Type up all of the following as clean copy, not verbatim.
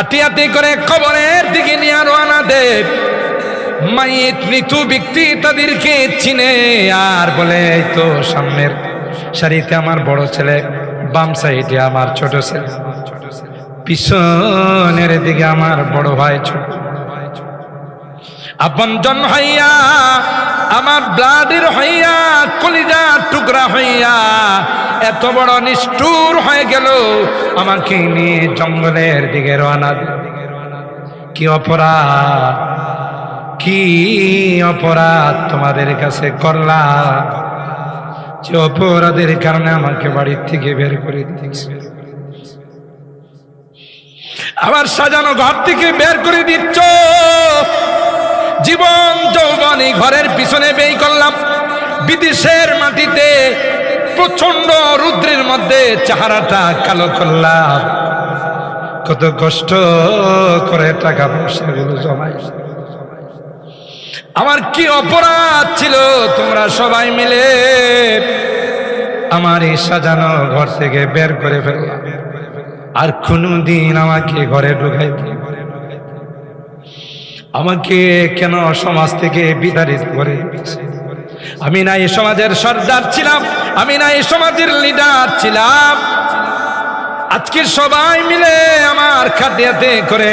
খাটিয়াতে করে কবরের দিকে নিয়ে রওনা দেব। মাইত মৃত্যু ব্যক্তি তাদেরকে চিনে আর বলে, এই তো সামনের সারিতে আমার বড় ছেলে, বাম সাইডে আমার ছোট ছেলে, পিছনের দিকে আমার বড় ভাই, ছোট আপনজন হইয়া, আমার ব্লাডের হইয়া, কলিজার টুকরা হইয়া এত বড় নিষ্ঠুর হয়ে গেল, আমাকে নিয়ে জঙ্গলের দিকে রওনা। কি অপরাধ, কি অপরাধ তোমাদের কাছে করলাম যে অপরাধের কারণে আমাকে বাড়ির থেকে বের করে দিচ্ছে, আবার সাজানো ঘর থেকে বের করে দিচ্ছ। জীবন যৌবন এই ঘরের পিছনে ব্যয় করলাম, বিদেশের মাটিতে প্রচন্ড রুদ্রের মধ্যে চেহারাটা কালো করলাম, কত কষ্ট করে টাকা পয়সাগুলো জমাই। আমার কি অপরাধ ছিল তোমরা সবাই মিলে আমার এই সাজানো ঘর থেকে বের করে ফেললাম, আর কোনদিন আমাকে ঘরে ঢুকাই, আমাকে কেন সমাজ থেকে বিতাড়িত করে? আমি না এই সমাজের সর্দার ছিলাম, আমি না এই সমাজের লিডার ছিলাম। আজকে সবাই মিলে আমার খাটিয়াতে করে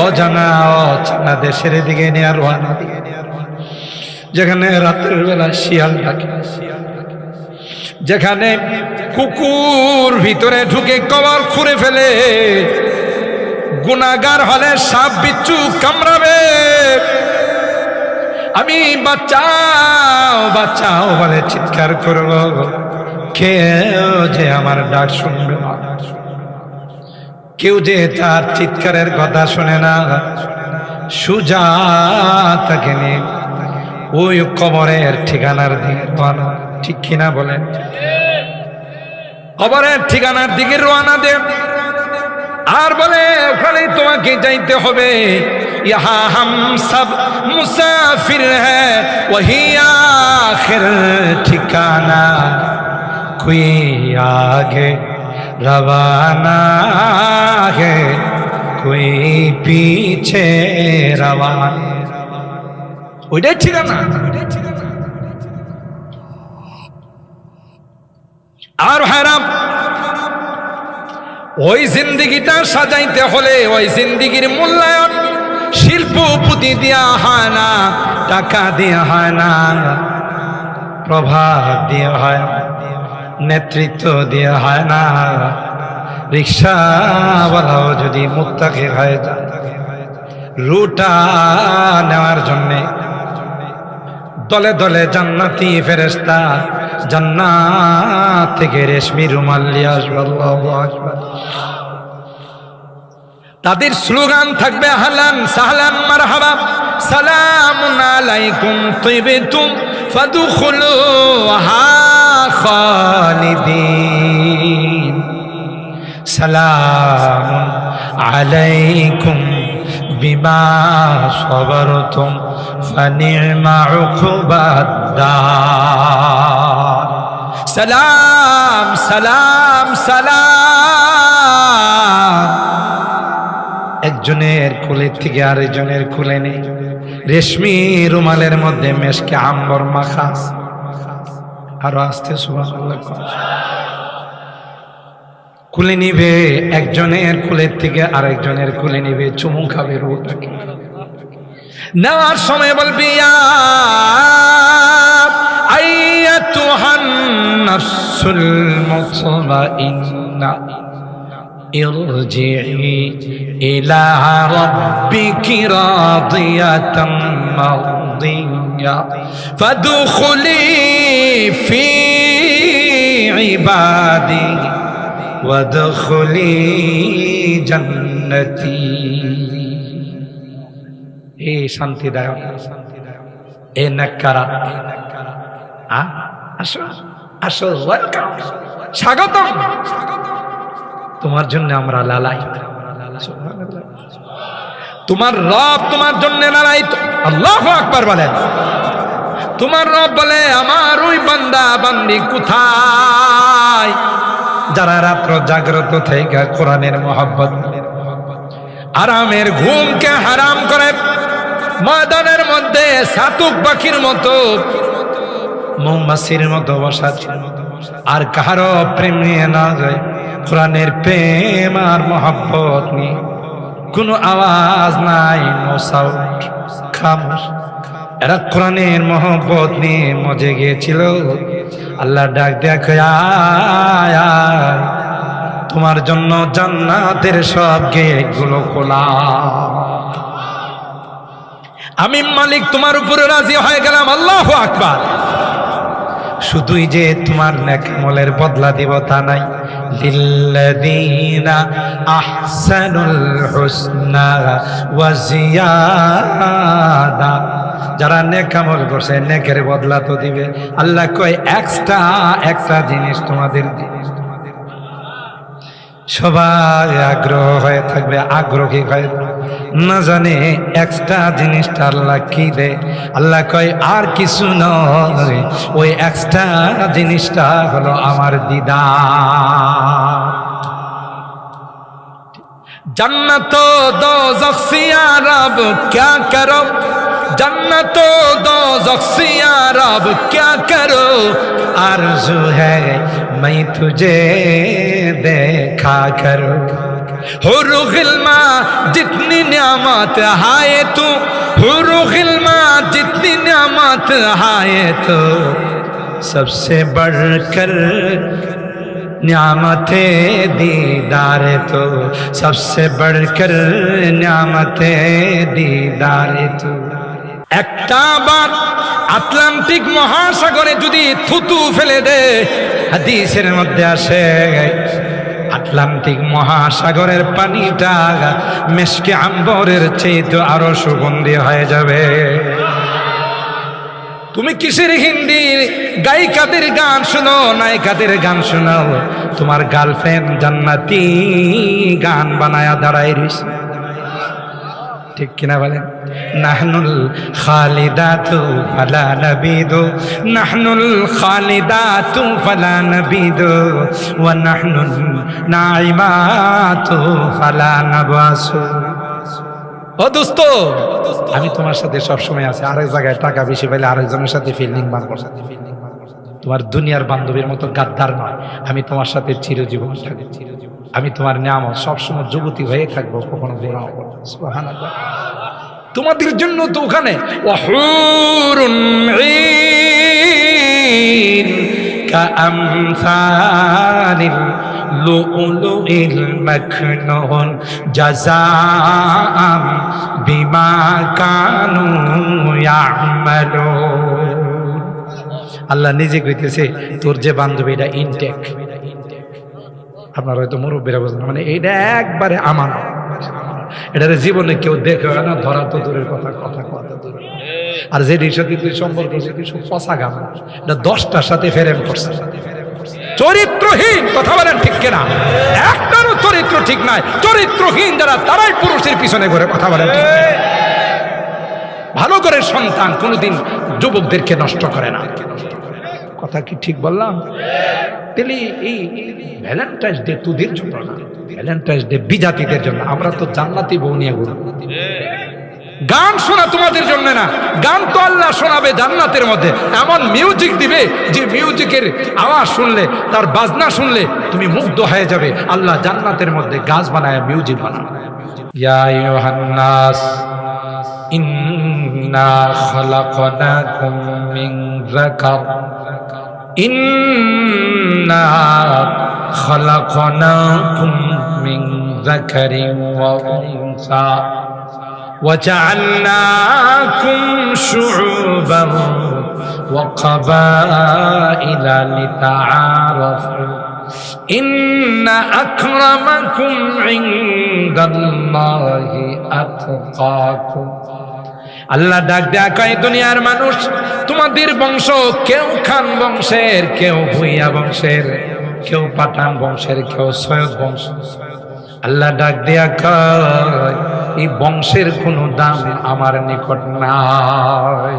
অজানা অচেনা দেশের দিকে নিয়ে রওনা, যেখানে রাতের বেলা শিয়াল ডাকে, যেখানে কুকুর ভিতরে ঢুকে কবর খুঁড়ে ফেলে, গুনাহগার হলে সাপ বিচ্ছু কামড়াবে, আমি বাঁচাও বাঁচাও বলে চিৎকার করব, কেউ যে আমার ডাক শুনবে না, কেউ যে তার চিৎকারের কথা শুনে না। সুজা তাকে নিয়ে ওই কবরের ঠিকানার দিকে রওনা, ঠিক কিনা বলেন? কবরের ঠিকানার দিকে রওনা দেব, আর বলে ওখানে তোমাকে যাইতে হবে। ইহা হাম সব মুসাফির হ্যায় ওহি আখির ঠিকানা, কোই আগে রওয়ানা है कोई पीछे रवाना। ওইটাই ঠিকানা। আর হারাম ওই জিন্দেগিটা সাজাইতে হলে ওই জিন্দেগির মূল্যায়ন শিল্প পুঁতি দেওয়া হয় না, টাকা দেওয়া হয় না, প্রভাব দেওয়া হয় না, নেতৃত্ব দেওয়া হয় না। রিক্সাওয়ালাও যদি মুত্তাকি হয়ে যায়, রুটা নেওয়ার জন্যে দলে দলে জান্নাতি ফেরেশতা জান্নাত থেকে রেশমি রুমাল নিয়ে আসবে। আল্লাহু আকবার। তাদের স্লোগান থাকবে আহলান সাহলান মারহাবা সালামুন আলাইকুম তিবতুম ফাদখুলুহা খালিদিন, সালামুন আলাইকুম বিমা সাবারতুম ফানি'মা উকবাদ-দার। সালাম সালাম সালাম। একজনের কোলের থেকে আরেকজনের কোলে নেই, রেশমি রুমালের মধ্যে মেশকে আম্বর মাখা। আরো আস্তে সুবহানাল্লাহ। কুলে নিবে, একজনের কুলের থেকে আরেকজনের কুলে নিবে, চুমু খাবে রুটাকে। নেওয়ার সময় বলবি ইয়া আইয়াতুহান নাফসুল মুতমাইন্না ইরজিই ইলা রাব্বিকি রাদিয়াতাম মারদিয়া ফাদখুলি ফি ইবাদি ওয়াদখুলি জান্নাতি। এ শান্তিদায়ক, এ নেককারা, আসো আসো, ওয়েলকাম, স্বাগতম। তোমার জন্য আমরা লালায়িত। তোমার রব তোমার জন্য লালায়িত। আল্লাহু আকবার বলেন। তোমার রব বলে আমার ওই বান্দা বান্দি কোথায় যারা রাত্র জাগ্রত থেকে কোরআনের মহব্বত, আরামের ঘুমকে হারাম করে ময়দানের মধ্যে সাতুক পাখির মতো মৌমাছির মতো বসা ছিল। আর কাহারো প্রেম নিয়ে না যায়, কোরআনের প্রেম আর মহব্বত নিয়ে কোনো আওয়াজ নাই, নো সাউন্ড, খামোশ। এরা কোরআনের মহব্বত নিয়ে মজে গিয়েছিল। আল্লাহ ডাক দেখে, তোমার জন্য জান্নাতের সব গেট গুলো খোলা, আমি মালিক তোমার উপরে রাজি হয়ে গেলাম। আল্লাহু আকবার। শুধুই যে তোমার নেক আমলের বদলা দিব তা নাই, লিল্লাযীনা আহসানুল হুসনা ওয়া জিয়াদা, যারা নেক আমল করছে নেকের বদলা তো দিবে। আল্লাহ কয় একটা জিনিস তোমাদের দিবে। সবাই আগ্রহ হয়ে থাকবে, আগ্রহী হয়ে না জানে এক্সট্রা জিনিসটা আল্লাহ কি দেয়। আল্লাহ কয় আর কিছু নয়, ওই এক্সট্রা জিনিসটা হলো আমার দিদার। जन्नत दोज़ख से रब क्या करो, जन्नत दोज़ख से रब क्या करो, आरज़ू है मैं तुझे देखा करो। हुरू गिल्मा जितनी नियामत हाय तू, हुरू गिल्मा जितनी नियामत हाय तो सबसे बढ़कर नियामते दीदार तो, सबसे बढ़कर नियामते दीदार तो। একটা বার আটলান্টিক মহাসাগরে যদি থুতু ফেলে দে, হাদিসের মধ্যে আসে আটলান্টিক মহাসাগরের পানিটা মিশকে আম্বরের চেয়ে আরো সুগন্ধি হয়ে যাবে। তুমি কিসের হিন্দি গায়িকাদের গান শুনো, নায়িকাদের গান শোনাও, তোমার গার্লফ্রেন্ড জান্নাতি গান বানায়া দাঁড়ায় রইছে, ঠিক কিনা বলেন? নাহনুল খালিদাতু ফালা নাবিদু, নাহনুল খালিদাতু ফালা নাবিদু, ওয়া নাহনুল নাইমাতু ফালা নাবাসু। ও দোস্ত, আমি তোমার সাথে সবসময় আছি, আরেক জায়গায় টাকা বেশি পাইলে আরেকজনের সাথে ফিল্ডিং মারবো। তোমার দুনিয়ার বান্ধবীর মতো গাদ্দার নয়, আমি তোমার সাথে চিরজীবন থাকবো, আমি তোমার নিয়ামত সবসময় যুবতী হয়ে থাকবো, কখনো গোনাও করবো। সুবহানাল্লাহ। তোমাদের জন্য তো ওখানে ওয়াহুরুন ঈন কাআমসালিল লুলুইল মাকনুন জাযাআম বিমা কানু ইয়ামালুন। আল্লাহ নিজে কইতেছে তোর যে বান্ধবীটা ইনটেক, আপনারা হয়তো মুরব্বীরা বুঝলেন, মানে এইটা একবারে আমানত, এটার জীবনে কেউ দেখে না, ধরা তো দূরের কথা, কথা কথা দূরে। আর যে সাথে তুই সম্পর্ক কিছু পচা গান, এটা 10টার সাথে ফেরেন করছে, চরিত্রহীন। কথা বলেন ঠিক কিনা? একটারও চরিত্র ঠিক নাই। চরিত্রহীন যারা তারাই পুরুষের পিছনে ঘুরে। কথা বলেন ঠিক? ভালো করে সন্তান কোনোদিন যুবকদেরকে নষ্ট করে না। কথা কি ঠিক বললাম? তাহলে এই ভ্যালেন্টাইন্স ডে তোদের জন্য না, ভ্যালেন্টাইন্স ডে বিজাতিদের জন্য। আমরা তো জান্নাতি বউ নিয়ে ঘুরব। গান শোনা তোমাদের জন্য না, গান তো আল্লাহ শোনাবে জান্নাতের মধ্যে। এমন মিউজিক দিবে যে মিউজিকের আওয়াজ শুনলে, তার বাজনা শুনলে তুমি মুগ্ধ হয়ে যাবে। আল্লাহ জান্নাতের মধ্যে গাছ বানায়, মিউজিক বানায়। ইয়া আইয়ুহান নাস ইন্না খালাকনাকুম মিন যাকার, ইন্না খালাকনাকুম মিন যাকারিন ওয়া উনসা وجعلناكم شعوبا وقبائل لتعارفوا إن أكرمكم عند الله أتقاكم। আল্লাহ ডাক দেয়া কয়, দুনিয়ার মানুষ তোমাদের বংশ, কেউ খান বংশের, কেউ ভুইয়া বংশের, কেউ পাঠান বংশের, কেউ সৈয়দ বংশ। আল্লাহ ডাক দেয়া কয়, এই বংশের কোনো দাম আমার নিকট নাই।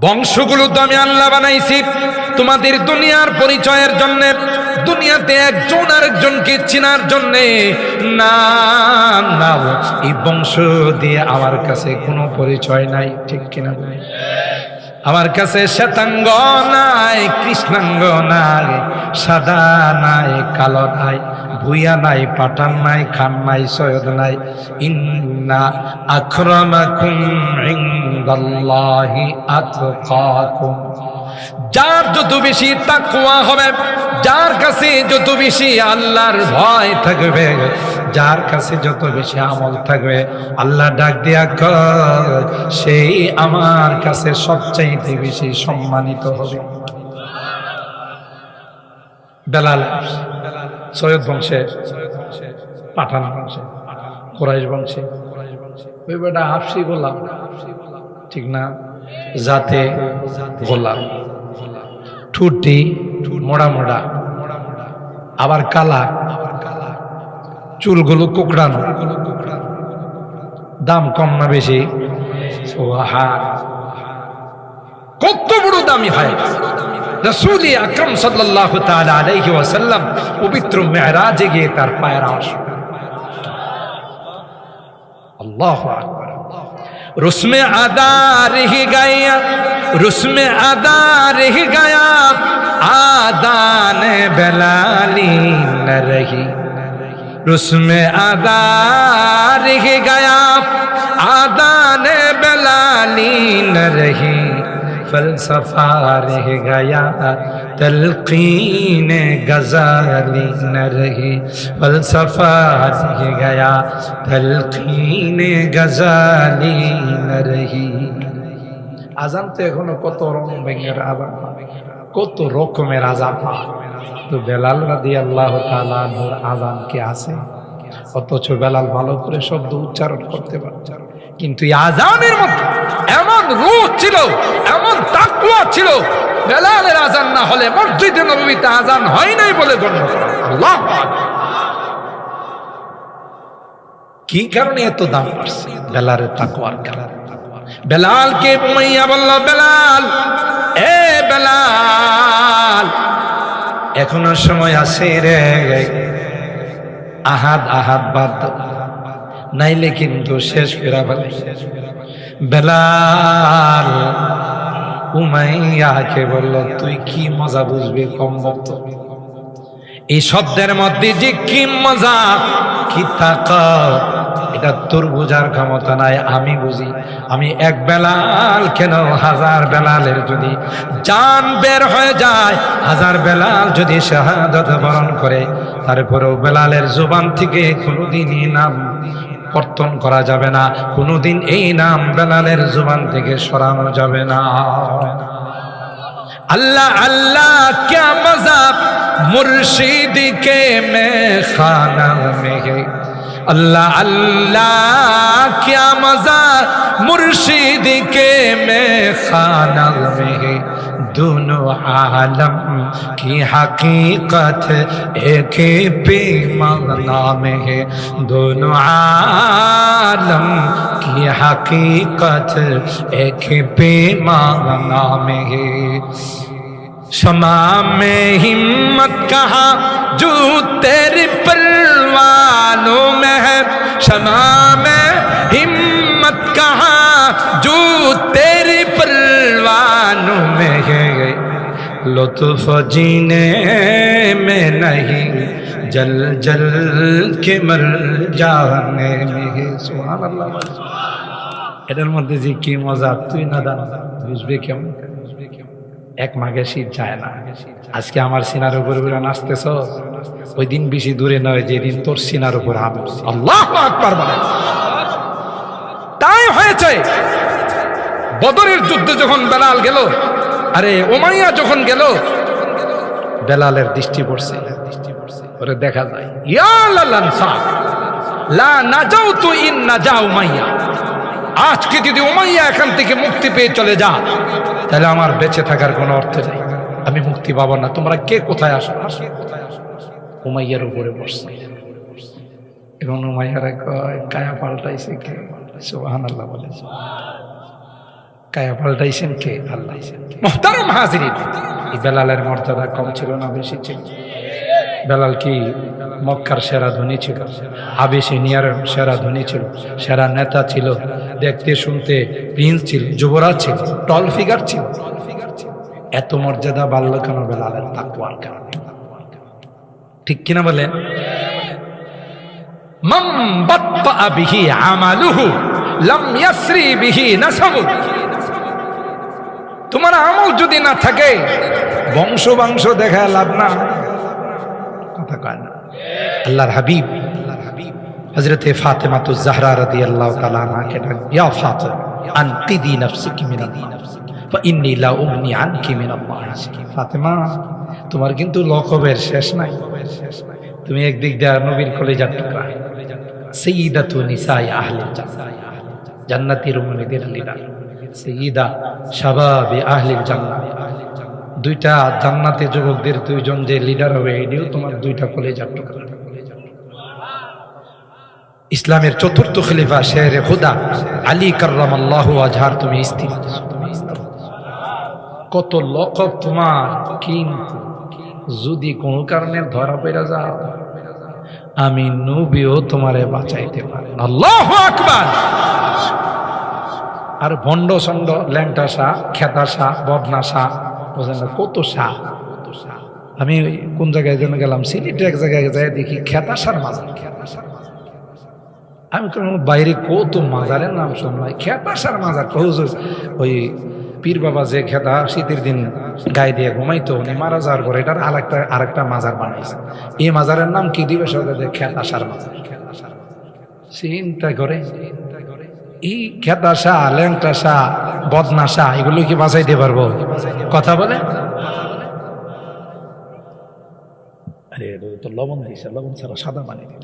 বংশগুলো তো আমি আল্লাহ বানাইছি তোমাদের দুনিয়ার পরিচয়ের জন্য। দুনিয়াতে একজন আরেকজনকে চেনার জন্যে না না, এই বংশ দিয়ে আমার কাছে কোনো পরিচয় নাই, ঠিক কিনা? আমার কাছে শ্বেতাঙ্গ নাই, কৃষ্ণাঙ্গ নাই, সাদা নাই, কালো নাই, ভুইয়া নাই, পাঠান নাই, খান নাই, সৈয়দ নাই। ইন্না আকরামাকুম ইনদাল্লাহি আতকাকুম। যার যত বেশি তাকওয়া হবে, যার কাছে যত বেশি আল্লাহর ভয় থাকবে, যার কাছে যত বেশি আমল থাকবে, আল্লাহ ডাক দিয়া কয় সেই আমার কাছে সবচাইতে বেশি সম্মানিত হবে। বেলাল সৈয়দ বংশে, পাঠান বংশে, কুরাইশ বংশে, ওই বেটা হাফসি গোলাম, ঠিক না? জাতে গোলাম, ঠুটি মোড়া মোড়া, আবার কালা, চুলগুলো কুকড়ানো, দাম কম না বেশি? কত বড় দামি হয়! রাসূল আকরাম সাল্লাল্লাহু তাআলা আলাইহি ওয়াসাল্লাম পবিত্র মেরাজে গিয়ে তার পায়ের আওয়াজ, আল্লাহু আকবার। রুসমে আদা রহি গায়া, রুসমে আদা রহি গায়া, আদান বেলালি ন রহি। রুসমে আদা রহি গায়া, আদান বেলালি ন রহি। फलसफा रह गया, तलकीन गजाली न रही। फलसफा रह गया, तलकीन गजाली न रही। আজান তো এখনো কত রকমের আজান, কত রকমের আজান। তো বেলাল রাদিয়াল্লাহু তাআলা আনহুর আজান কি আছে? অথচ বেলাল ভালো করে শব্দ উচ্চারণ করতে পারত, কিন্তু এই আজানের মধ্যে এমন রূহ ছিল, এমন তাকওয়া ছিল, বেলালের আজান না হলে মসজিদে নববীতে আজান হয় নাই বলে গণ্য করা। আল্লাহু আকবার! কি কারণে এত দাম পাচ্ছে? বেলালের তাকওয়ার কারণে। বেলালকে উমাইয়া বলল, বেলাল, এ বেলাল, এখনো সময় আছে রে, আহাদ আহাদ বাদ, নাইলে কিন্তু শেষ ফেরা বলে। বেলাল উমাইয়াকে বলল, তুই কি মজা বুঝবি কম বক্ত? এই শব্দের মধ্যে যে কি মজা, কি তাকাত, এটা তোর বোঝার ক্ষমতা নাই, আমি বুঝি। আমি এক বেলাল কেন, হাজার বেলালের যদি জান বের হয়ে যায়, হাজার বেলাল যদি শাহাদাত বরণ করে, তারপরেও বেলালের জবান থেকে কোনোদিনই নাম কর্তন করা যাবে না, কোনোদিন এই নাম বেলালের জবান থেকে সরানো যাবে না। अल्लाह अल्लाह क्या मजा मुर्शिद के में खाना में है, अल्लाह अल्लाह क्या मजा मुर्शिद के में खाना में है। दोनों आलम की हकीकत एक पैमाना में है, दोनों आलम की हकीकत एक पैमाना में है। शमा में हिम्मत कहा जो तेरे परवानों में है, शमा में हिम्मत कहा जो तेरे परवानों में है। लुत्फ जीने में नहीं, जल जल के मर जाने में है। सुभान अल्लाह। এটার মধ্যে যে কি মজা, তুই না দান বুঝবে কেমন? এক মাঘে শীত যায় না। আজকে আমার সিনার উপর উপরে নাচতেছ, ওই দিন বেশি দূরে নয় যেদিন তোর সিনার উপর হবে। আল্লাহু আকবার বলেন। তাই হয়েছে বদরের যুদ্ধে যখন বেলাল গেল, আরে উমাইয়া যখন গেল, বেলালের দৃষ্টি পড়ছে, ওরে দেখা যায় ইয়া লালানসা লা নাজাউতু ইন নাজা উমাইয়া। আজকে যদি উমাইয়া এখান থেকে মুক্তি পেয়ে চলে যা, তাহলে আমার বেঁচে থাকার কোনো অর্থ নেই, আমি মুক্তি পাবো না। তোমরা কে কোথায় আসো? উমাইয়ার উপরে বসছে এবং উমাইয়ারা কয়, কায়া পাল্টাইছে কে? সুবহানাল্লাহ বলে। কায়া পাল্টাইছেন কে? আল্লাহ। মুহতারাম হাজিরিন, এই বেলালের মর্যাদা কম ছিল না বেশি ছিল? বেলাল কি মক্কার সেরা ধনী ছিল, আবিসিনিয়ার সেরা ধনী ছিল, সেরা নেতা ছিল, দেখতে শুনতে প্রিন্স ছিল, যুবরাজ ছিল, টল ফিগার ছিল। এত মর্যাদা বাড়ল কেন? বেলালের তাকওয়ার কারণে। ঠিক কিনা বলেন? মান বাত্তা বিহি আমালুহু লাম ইয়াসরি বিহি নাসাবু। তোমার আমল যদি না থাকে, বংশ দেখায় লাভ না। কথা কয় না। আল্লাহর হাবিব হযরতে ফাতেমাতুজ জাহরা রাদিয়াল্লাহু তাআলা আনহাকে ডাক, ইয়া ফাতিমা আনকিদি নাফসিকি মিনান নার ফাইন্নী লা উগনি আনকি মিনাল্লাহি শাইআ। ফাতেমা, তোমার কিন্তু লকবের শেষ নাই। তুমি একদিক দিয়ে নবীর কলিজার টুকরা, সাইয়্যিদাতু নিসাই আহলিল জান্নাহ, জান্নাতের উম্মতের লিডার, সাইয়্যিদা শাবাবি আহলিল জান্নাহ। দুইটা জান্নাতে যুবকদের দুইজন যে লিডার হবে, এটিও তোমার দুইটা কলিজার টুকরা। ইসলামের চতুর্থ খলিফা শেরে খুদা আলী কাররামাল্লাহু ওয়াজহার তুমি স্ত্রী। কত লকব তোমার, কিন্তু যদি কোনো কারণে ধরা পড়া যাও, আমি নবীও তোমারে বাঁচাইতে পারি। আল্লাহু আকবার। আর ভণ্ড সন্ড, ল্যাংটা শাহ, খেতা শাহ, বদনা শাহ, বুঝলেন না কত শাহ। আমি কোন জায়গায় যেন গেলাম, সিলেটে এক জায়গায় যাই দেখি খেতা শাহ মাজার। আমি তো বাইরে কত মাজারের নাম শুনলাই, খেতা শাহ মাজার। ওই পীর বাবা যে খেতা শীতের দিন গায়ে দিয়ে ঘুমাইতো, উনি মারা যাওয়ার পর এটার আরেকটা মাজার বানাইছে। এই মাজারের নাম কি দিবে? সরকার খেতা শাহ মাজার। চিন্তা করে এই খেতা শাহ, ল্যাংটা শাহ, বদনা শাহ, এগুলো কি বাঁচাইতে পারবো? কথা বলে। আরে তো লবণ দিয়েছে, লবণ ছাড়া সাদা বানিয়ে দিল।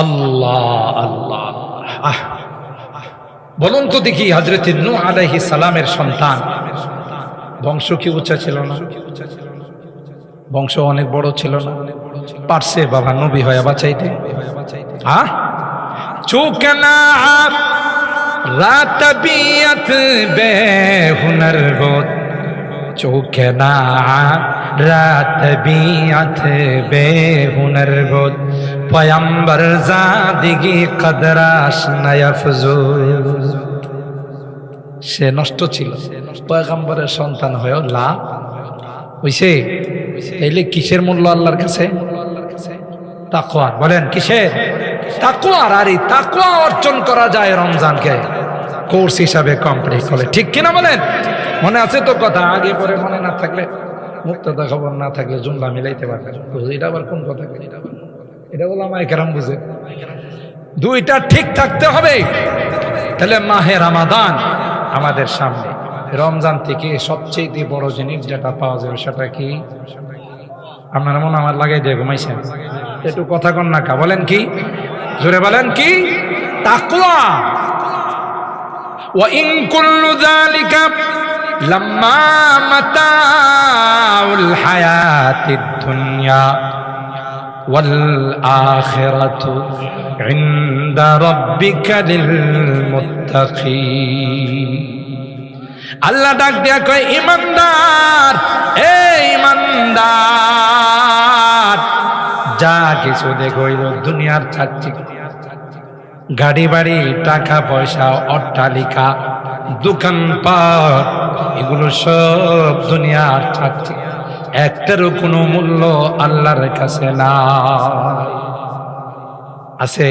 আল্লাহ আল্লাহ। আহ, বলুন তো দেখি, হযরত নূহ আলাইহিস সালামের সন্তান, বংশ কি উঁচা ছিল না? বংশ অনেক বড় ছিল না? পারছে বাবা নবী হয়ে বাঁচাইতে? হ্যাঁ, চুকনা রাত বিয়াত বেহুনর বোধ, চুকনা রাত বিয়াত বেহুনর বোধ, পয়ম্বর জাদিগি কদরাশ নয়ফজুল। সে নষ্ট ছিল, পয়গম্বরের সন্তান হয়েও লাভ হইছে। তাইলে কিসের মূল্য আল্লাহর কাছে? তাকওয়ার। বলেন কিসের? তাকওয়ার। আর এই তাকওয়া অর্জন করা যায় রমজানকে কোর্স হিসাবে কমপ্লিট করে। ঠিক কিনা বলেন? মনে আছে তো কথা? আগে পরে মনে না থাকলে, মুক্তদা খবর না থাকলে জুমলা মিলাইতে পারবে। এটা আবার কোন কথা? এটা ওলামায়ে কেরাম বুঝে। দুইটা ঠিক থাকতে হবে। তাহলে মাহে রমাদান আমাদের সামনে। রমজান থেকে সবচেয়ে বড় জিনিস যেটা পাওয়া যাবে সেটা কি? আপনারা মনে আমার লাগাই দিয়ে ঘুমাইছেন, একটু কথা কন না কা? বলেন কি? জোরে বলেন কি? তাকওয়া। ওয়া ইন কুল্লু যালিকা লাম্মা মাতাউল হায়াতিদ দুনিয়া ওয়াল আখিরাতু ইনদা রাব্বিকা লিল মুত্তাকিন। আল্লাহ ডাক দিয়া কয়, ইমানদার, এই ইমানদার, যা কিছু দেখইল দুনিয়ার চাকচিক, গাড়ি বাড়ি, টাকা পয়সা, অট্টালিকা, দোকানপাট, এগুলো সব দুনিয়ার চাকচিক, একটারও কোনো মূল্য আল্লাহর কাছে না। আছে?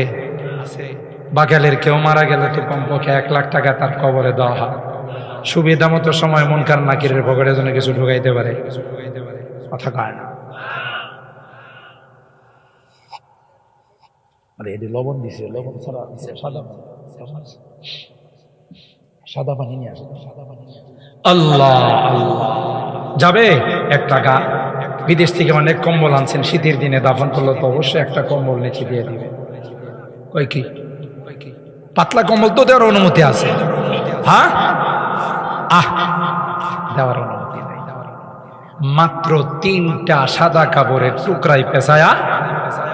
বাগালের কেউ মারা গেলে তো কমপক্ষে 1 লাখ টাকা তার কবরে দেওয়া হয়। সুবিধা মতো সময় মুনকার নাকিরের পকেটের জন্য কিছু ঢুকাইতে পারে। কথা কয় না। আরে এটি লবণ দিছে, লবণ ছাড়া সাদা পানি নিয়ে আসে। আল্লাহ আল্লাহ। যাবে 1 টাকা, বিদেশ থেকে অনেক কম্বল আনছেন, শীতের দিনে দাফন করলে তো অবশ্যই একটা কম্বল নিচে দিয়ে দিবে। কই কি পাতলা কম্বল তো দেওয়ার অনুমতি আছে? হ্যাঁ, দেওয়ার অনুমতি নাই। মাত্র 3টা সাদা কাপড়ের টুকরাই পেঁচায়া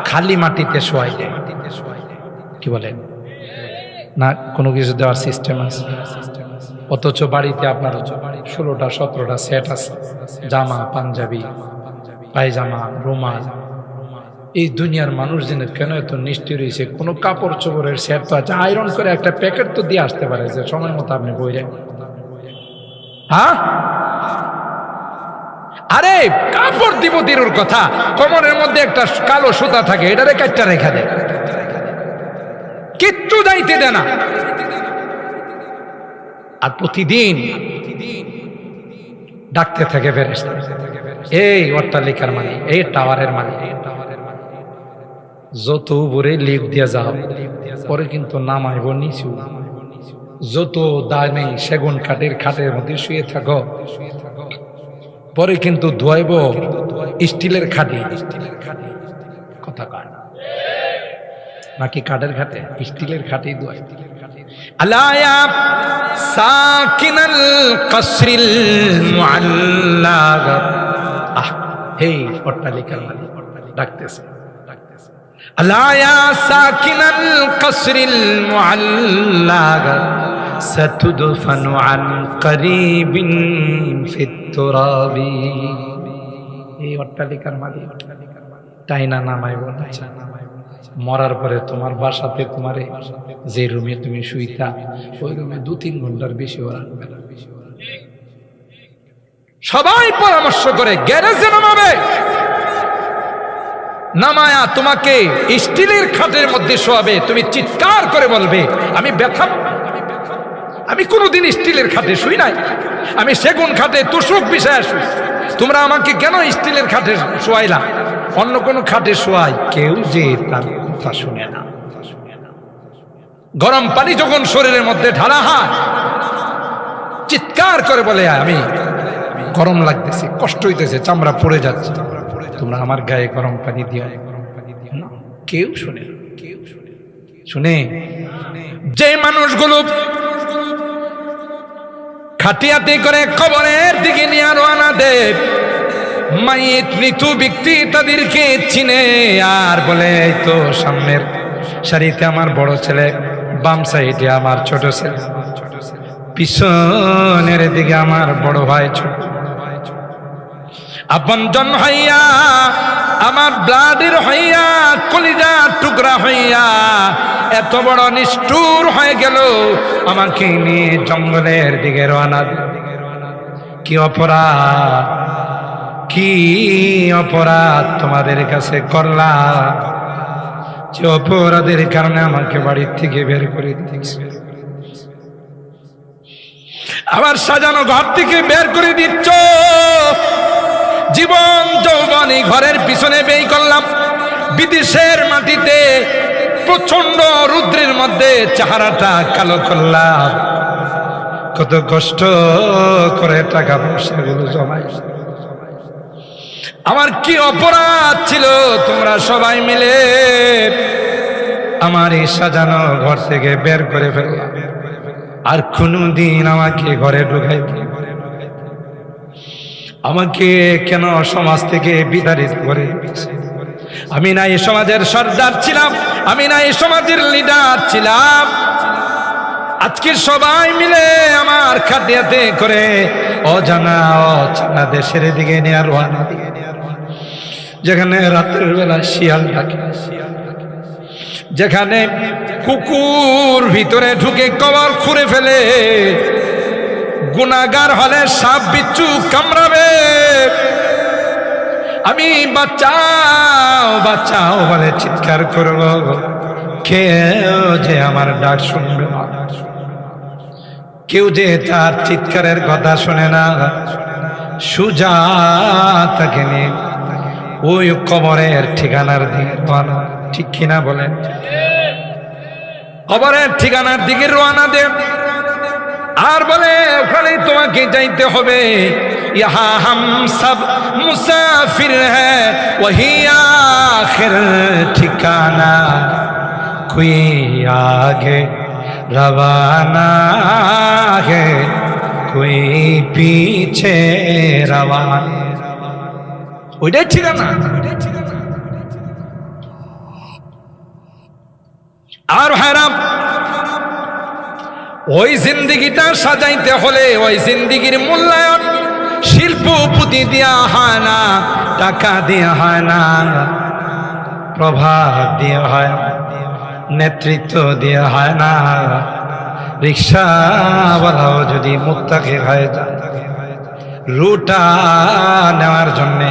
খালি মাটিতে শোয়াই দেয়। কি বলেন? না কোনো কিছু দেওয়ার সিস্টেম আছে? অথচ বাড়িতে আপনার 16টা 17টা সেট আছে, জামা পাঞ্জাবি, পায়জামা, রুমাল। এই দুনিয়ার মানুষ যেন কেন এত নিষ্ঠুর হয়েছে? কোনো কাপড় চোপড়ের সেট তো আছে, আয়রন করে একটা প্যাকেট তো দিয়ে আসতে পারে যে সময় মতো আপনি বইলেন। হ্যাঁ, আরে কাপড় দিব দিরুর কথা, কোমরের মধ্যে একটা কালো সুতা থাকে, এটারে কাটটা রেখা দেয়, কিচ্ছু যাইতে দেয় না। আর প্রতিদিন ডাকতে থাকে ফেরেশতা, এই অট্টালিকার মালিক, এই টাওয়ারের মালিক, যত উপরে লিফট দিয়ে যাও পরে কিন্তু নামাইব নিচু, যত দামি সেগুন কাঠের খাটের মধ্যে শুয়ে থাকো পরে কিন্তু ধোয়াইব স্টিলের খাটে। কথা কয় না নাকি? কাঠের খাটে, স্টিলের খাটেই ধোয়াই। আলায়া সাকিনাল কসরিল মুআল্লাগ, হে অট্টালিকার মালিক ডাকতেছে, আলায়া সাকিনাল কসরিল মুআল্লাগ সাতুদফানু আন করিবিন ফিত তুরাবি। এই অট্টালিকার মালিক টাইনা নামাইব না, মরার পরে তোমার বাসাতে, তোমার যে রুমে তুমি শুইতা ওই রুমে 2-3 ঘন্টার বেশি ওরা সবাই পরামর্শ করে গ্যারেজে নামাবে, নামায়া তোমাকে স্টিলের খাটের মধ্যে শোয়াবে। তুমি চিৎকার করে বলবে, আমি ব্যথা, আমি কোনোদিন স্টিলের খাটে শুই নাই, আমি সেগুন খাটে তুষক বিছায়া শুই, তোমরা আমাকে কেন স্টিলের খাটে শোয়াইলা? অন্য কোন খাটে শোয়াই, কেউ যে তার কথা শুনে না। গরম পানি যখন শরীরের মধ্যে ঢালা হয়, চিৎকার করে বলে, আমি গরম লাগতেছে, কষ্ট হইতেছে, চামড়া পড়ে যাচ্ছে, তোমরা আমার গায়ে গরম পানি দিও। কেউ শুনে, কেউ শুনে। যে মানুষগুলো খাটিয়াতে করে কবরের দিকে নিয়ে রওনা দেয়, মাইত মৃত্যু ব্যক্তি তাদেরকে চিনে আর বলে, এই তো সামনের সারিতে আমার বড় ছেলে, বাম সাইডে আমার ছোট ছেলে, পিছনের দিকে আমার বড় ভাই, ছোট আপনজন হইয়া, আমার ব্লাডের হইয়া, কলিজা টুকরা হইয়া এত বড় নিষ্ঠুর হয়ে গেল, আমাকে নিয়ে জঙ্গলের দিকে রওনা। কি অপরাধ, কি অপরাধ তোমাদের কাছে করলাম যে অপরাধের কারণে আমাকে বাড়ির থেকে বের করে দিচ্ছে, আবার সাজানো ঘর থেকে বের করে দিচ্ছ, জীবন যৌবন এই ঘরের পিছনে ব্যয় করলাম, বিদেশের মাটিতে প্রচন্ড রুদ্রের মধ্যে চেহারাটা কালো করলাম, কত কষ্ট করে টাকা পয়সাগুলো জমাই, আমার কি অপরাধ ছিল তোমরা সবাই মিলে আমার এই সাজানো ঘর থেকে বের করে ফেললাম, আর কোনদিন আমাকে ঘরে ঢুকাই, আমাকে কেন সমাজ থেকে বিতাড়িত করে? আমি না এই সমাজের সর্দার ছিলাম, আমি না এই সমাজের লিডার ছিলাম, আজকে সবাই মিলে আমার খাটিয়াতে করে অজানা অচেনা দেশের দিকে নিয়ে রওনা, যেখানে রাতের বেলা শিয়াল ডাকে, যেখানে কুকুর ভিতরে ঢুকে কবর খুঁড়ে ফেলে, গুনাহগার হলে সাপ বিচ্ছু কামড়াবে, আমি বাঁচাও বাঁচাও বলে চিৎকার করব, কেউ যে আমার ডাক শুনবে না, কেউ যে তার চিৎকারের কথা শুনে না। সুজা তাকে নিয়ে ওই কবরের ঠিকানার দিকে রওনা, ঠিক কিনা বলেন? কবরের ঠিকানার দিকে রওনা দে, আর বলে ওখানে তোমাকে যাইতে হবে, ইহা হাম সব মুসাফির হ্যায় ওহি আখির ঠিকানা, কোই আগে রওয়ানা है कोई पीछे रवाना, ওইটাই ঠিকানা। আর হারাম ওই জিন্দেগিটা সাজাইতে হলে, ওই জিন্দেগির মূল্যায়ন শিল্প পুঁতি দেওয়া হয় না, টাকা দেওয়া হয় না, প্রভাব দেওয়া হয় না, নেতৃত্ব দেওয়া হয় না। রিক্সাওয়ালাও যদি মুত্তাকি হয়ে যায়, রুটা নেওয়ার জন্যে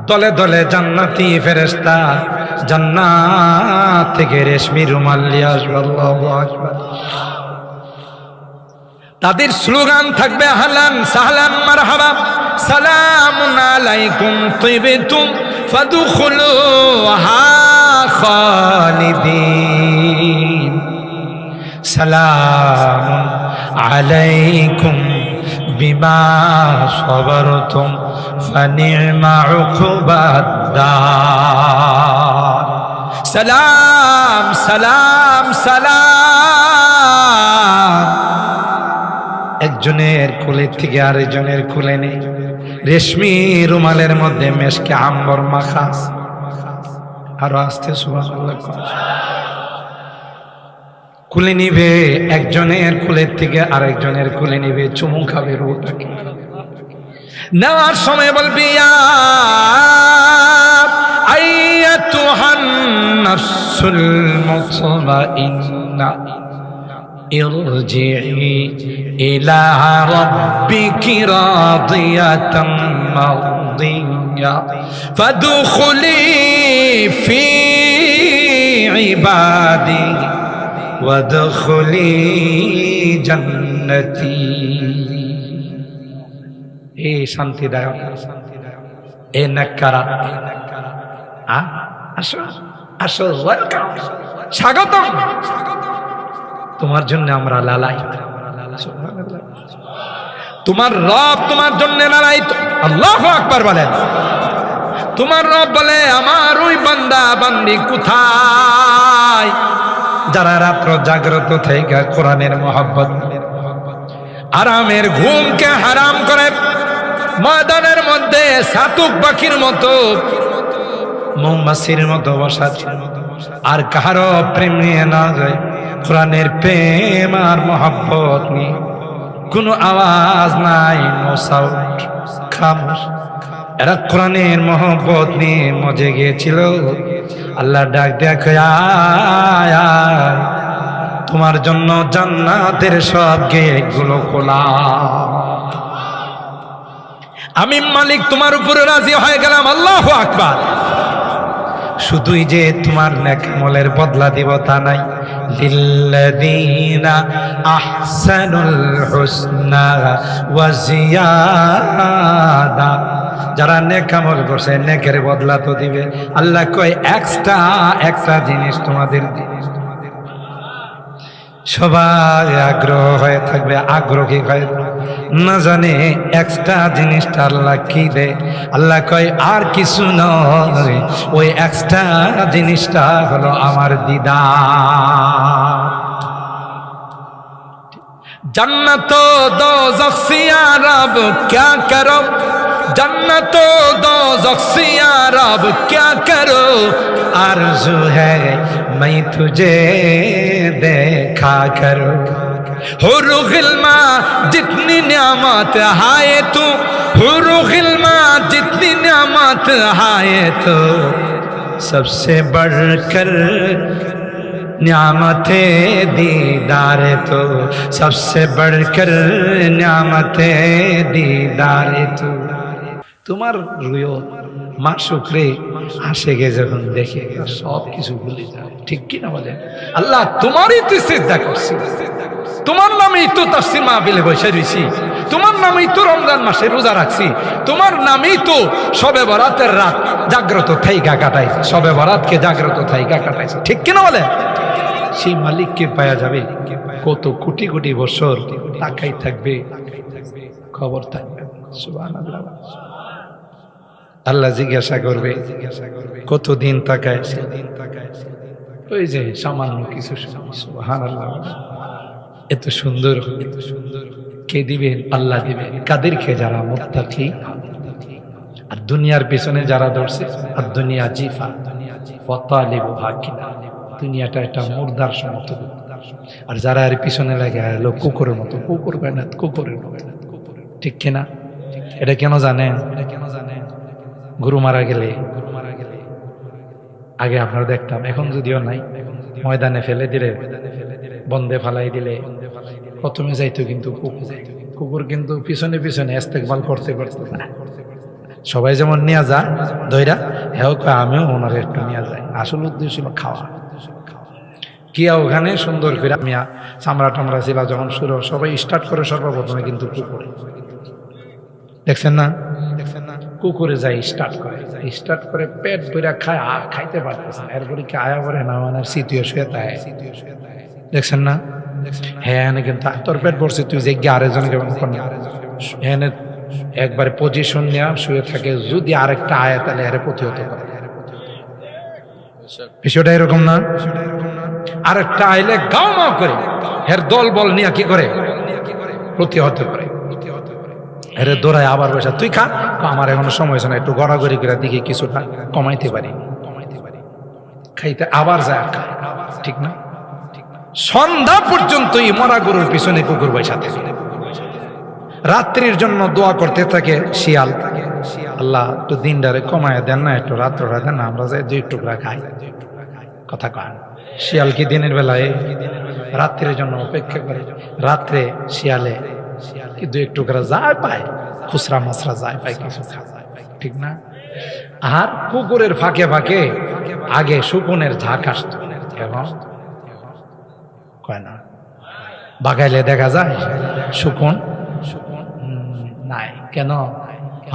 দলে দলে জান্নাতি ফেরেশতা জান্নাত থেকে রেশমি রুমাল নিয়ে আসবে। আল্লাহু আকবার। তাদের স্লোগান থাকবে আহলান সাহলান মারহাবা সালামুন আলাইকুম তিবতুম ফাদখুলুহা খালিদিন, সালামুন আলাইকুম বিমা সাবারতুম ফানি'মা উকবাদ-দার। সালাম সালাম সালাম। একজনের কোলের থেকে আরেকজনের কোলে নেই, রেশমি রুমালের মধ্যে মেশকে আম্বর মাখা। আরো আস্তে সুবহানাল্লাহ। কুলে নিবে, একজনের কুলের থেকে আরেকজনের কুলে নিবে, চুমু খাবে রুটাকে। নেওয়ার সময় বলবি ইয়া আইয়াতুহান নাফসুল মুতমাইন্না ইরজিই ইলা রাব্বিকি রাদিয়াতাম মারদিয়া ফাদখুলি ফি ইবাদি ওয়াদখুলি জান্নাতি। এ শান্তিদায়ক, এ নেককারা, আসো আসো, ওয়েলকাম, স্বাগতম। তোমার জন্য আমরা লালায়িত। তোমার রব তোমার জন্য লালায়িত। আল্লাহু আকবার বলেন। তোমার রব বলে আমার ওই বান্দা বান্দি কোথায় যারা রাত্র জাগ্রত থেকে কোরআনের মহব্বত, আরামের ঘুমকে হারাম করে ময়দানের মধ্যে সাতুক পাখির মতো মৌমাছির মতো বসা, আর কাহারো প্রেম নিয়ে না যায়, কোরআনের প্রেম আর মহব্বত নিয়ে কোনো আওয়াজ নাই, নো সাউন্ড, খামোশ। এরা কোরআনের মহব্বত নিয়ে মজে গিয়েছিল। আল্লাহ ডাক দেখে তোমার জন্য জান্নাতের সব গেট গুলো খোলা, আমি মালিক তোমার উপরে রাজি হয়ে গেলাম। আল্লাহু আকবার। শুধুই যে তোমার নেক আমলের বদলা দিব তা নাই, লিল্লাযীনা আহসানুল হুসনা ওয়া জিয়াদা। যারা নেক আমল করছে নেকের বদলা তো দিবে। আল্লাহ কয় এক্সট্রা জিনিস তোমাদের দিবে। সবাই আগ্রহ হয়ে থাকবে, আগ্রহী হয়ে না জানে এক্সট্রা জিনিসটা আল্লাহ কি দেয়। আল্লাহ কয় আর কিছু নয়, ওই এক্সট্রা জিনিসটা হলো আমার দিদার। जन्नत दोज़ख से या रब क्या करो, जन्नत दोज़ख से या रब क्या करो, आरज़ू है मैं तुझे देखा करो। हुरू गिल्मा जितनी नियामत हाय तू, हुरू गिल्मा जितनी नियामत हाय तो सबसे बढ़कर नियामते दीदार तो, सबसे बढ़कर नियामते दीदार तो। তোমার রুয়ো মা শুকরে আশেকে যখন দেখে সব কিছু ভুলে যায়, ঠিক কি না বলেন? আল্লাহ তোমারই তো সিজদা করছি, তোমার নামেই তো তাফসীর মাহফিলে বসে রইছি, তোমার নামেই তো রমজান মাসে রোজা রাখছি, তোমার নামেই তো শবে বরাতের রাত জাগ্রত থাইকা কাটাইছে, শবে বরাতকে জাগ্রত থাইকা কাটাইছে, ঠিক কি না বলেন? সেই মালিককে পাওয়া যাবে কত কোটি কোটি বছর তাকাই থাকবে, খবর থাকবে। সুবহানাল্লাহ। আল্লাহ জিজ্ঞাসা করবে কতদিন তাকায়, ওই যে সামান্য কিছু। সুবহানাল্লাহ। এত সুন্দর কে দিবেন? আল্লাহ দিবেন। কাদেরকে? যারা মুত্তাকি। আর দুনিয়ার পিছনে যারা দৌড়ছে, আর দুনিয়া জিফা ওয়া তালিবুহা কিনা, দুনিয়াটা একটা মুর্দার সমতুল্য। আর যারা এর পিছনে লাগে এলো কুকুরের মতো, কুকুর মেহনত, কুকুরের মেহনত, ঠিক কিনা? এটা কেন জানেন? গরু মারা গেলে আগে আপনারা দেখতাম, এখন যদিও নাই, ময়দানে ফেলে দিলে, বন্ধে ফালাই দিলে প্রথমে যাইতো কিন্তু কুকুর কিন্তু পিছনে পিছনে ইস্তেকবাল করতে করতে না, সবাই যেমন নিয়ে যা দইরা, হ্যাঁ আমিও ওনার একটু নিয়ে যাই। আসল উদ্দেশ্য ছিল খাওয়া। কিয়া ওখানে সুন্দর করে মিয়া চামড়া টামড়া ছিল যখন শুরু, সবাই স্টার্ট করে সর্বপ্রথমে কিন্তু কুকুরে, দেখছেন না? কুকুরে যাই স্টার্ট করে পেট বইরা খায়, আর খাইতে পারতেছে না, এরপরে কি আয়া পরে না মানে সিটিও শুয়ে তাই, দেখছেন না? হ্যাঁ কিন্তু তোর পেট ভরছে, তুই যে আরেকজন কেমন হ্যাঁ একবারে পজিশন নেওয়া শুয়ে থাকে, যদি আরেকটা আয়া তাহলে এর প্রতিহত করে। বিষয়টা এরকম না? আরেকটা আইলে গাও মাও করে এর দল বল নিয়ে কি করে প্রতিহত করে, এর দৌড়ায় আবার বসে তুই খা, আমার এখনো সময় হয়েছে না, একটু গড়াগড়ি করে দিকে কিছুটা কমাইতে পারি, খাইতে আবার যায় খায়, ঠিক না? সন্ধ্যা পর্যন্তই মরা গরুর পিছনে কুকুর বসা থাকে, রাত্রির জন্য দোয়া করতে থাকে শিয়াল, আল্লাহ একটু দিনটারে কমায় দেন না, একটু রাত্রটা দেন না, আমরা যাই 2 টুকরা খাই। কথা কয় শিয়াল কি দিনের বেলায় রাত্রির জন্য অপেক্ষা করে? রাত্রে শিয়ালে কি 2 টুকরা যায় পায়, খুচরা মাছরা যায় পায় কিছু, ঠিক না? আর কুকুরের ফাঁকে ফাঁকে আগে শকুনের ঝাঁক আসতো, এবং কয় না বাগাইলে দেখা যায় শকুন নাই। কেন?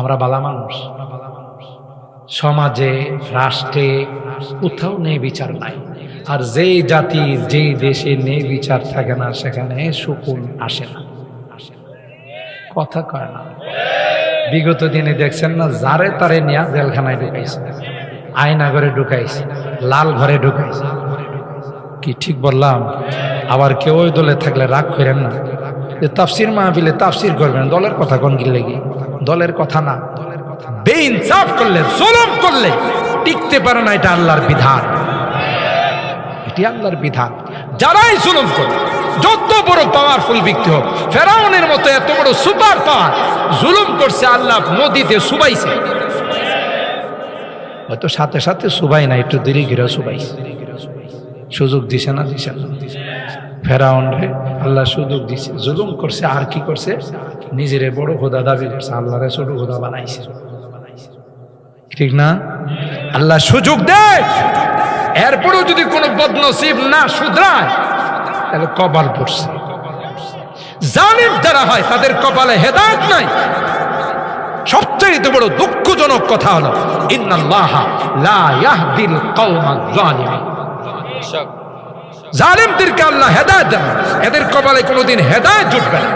আমরা বালা মানুষ, সমাজে রাষ্ট্রে কোথাও নেই বিচার নাই, আর যেই জাতি যেই দেশে নেই বিচার থাকে না সেখানে শকুন আসে না। কথা কয় না? বিগত দিনে দেখছেন না, যারে তারে নিয়ে জেলখানায় ঢুকাইছে, আয়না ঘরে ঢুকাইছে, লাল ঘরে ঢুকাইছে। কি ঠিক বললাম? আবার কেউ ওই দলে থাকলে রাগ করেন না, যে তাফসির মাহফিলে তাফসির করবেন, দলের কথা কোন কি লেগে? দলের কথা না, বেইনসাফ করলে, জুলুম করলে টিকতে পারে না, এটা আল্লাহর বিধান, এটি আল্লাহর বিধান। যারাই জুলুম করে, যত বড় পাওয়ারফুল ব্যক্তি হোক, ফেরাউনের মতো এত বড় সুপার পাওয়ার, জুলুম করছে, আল্লাহ নদীতে সুবাইছে, হয়তো সাথে সাথে সুবাই না, একটু দেরি করে সুবাইছে, সুযোগ দিছে না? দিছে না? ফেরাউন রে আল্লাহ সুযোগ দিছে, জুলুম করছে, আর কি করছে? নিজেরে বড় খোদা দাবি করছে, আল্লাহরে ছোট খোদা বানাইছে, ঠিক না? আল্লাহ সুযোগ দেয়, এরপরেও যদি কোনো বদনসিব না শুধরায় তাহলে কপাল পড়ছে। জালিম যারা হয় তাদের কপালে হেদায়েত নাই। সবচেয়ে বড় দুঃখজনক কথা হলো ইন্নাল্লাহা লা ইয়াহদিল কওমাজ জালিমিন, জালিমদেরকে আল্লাহ হেদায়েত দেন, এদের কপালে কোনোদিন হেদায়েত জুটবে না।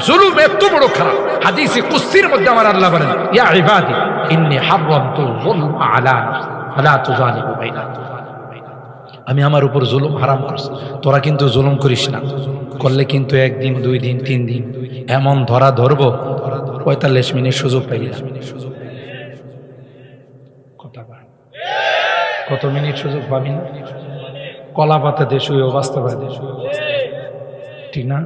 জুলুম এত বড় খারাপ, হাদিসে কুদসির মধ্যে আমার আল্লাহ বলেন, ইয়া ইবাদি ইন্নী হারামতুল যুলমা আলা ফালা তুযালিমু বাইনাকুম, আমি আমার উপর জুলুম হারাম করছি, তোরা কিন্তু জুলুম করিস না। করলে কিন্তু 1 দিন 2 দিন 3 দিন এমন ধরা ধরবো, 45 মিনিট সুযোগ পাইলি না। কত মিনিট সুযোগ পাবি না? কলা পাতা দিয়ে শুয়েও বাঁচতে পারে, ঠিক না?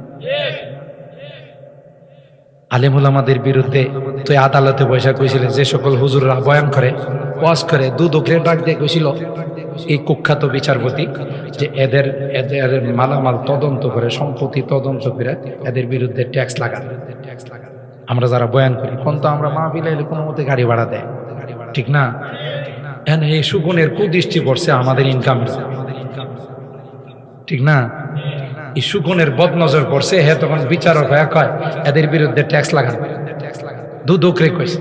আলেম উলামাদের বিরুদ্ধে তুই আদালতে বসে কইছিলেন, যে সকল হুজুররা বয়ান করে, ওয়াজ করে, দুদকরে ডাক দিয়ে কইছিল এই কুখ্যাত বিচারপতি, যে এদের মালামাল তদন্ত করে, সম্পত্তি তদন্ত করে এদের বিরুদ্ধে ট্যাক্স লাগান। আমরা যারা বয়ান করি, কোন তো আমরা মাহফিলে এলে কোনো মতে গাড়ি ভাড়া দেয়, ঠিক না? এই সুগুনের কুদৃষ্টি পড়ছে আমাদের ইনকামের, ঠিক না? এই সুগুনের বদনজর পড়ছে, হে তখন বিচারক হয়ে কয় এদের বিরুদ্ধে ট্যাক্স লাগান। দুদকরে কইছে,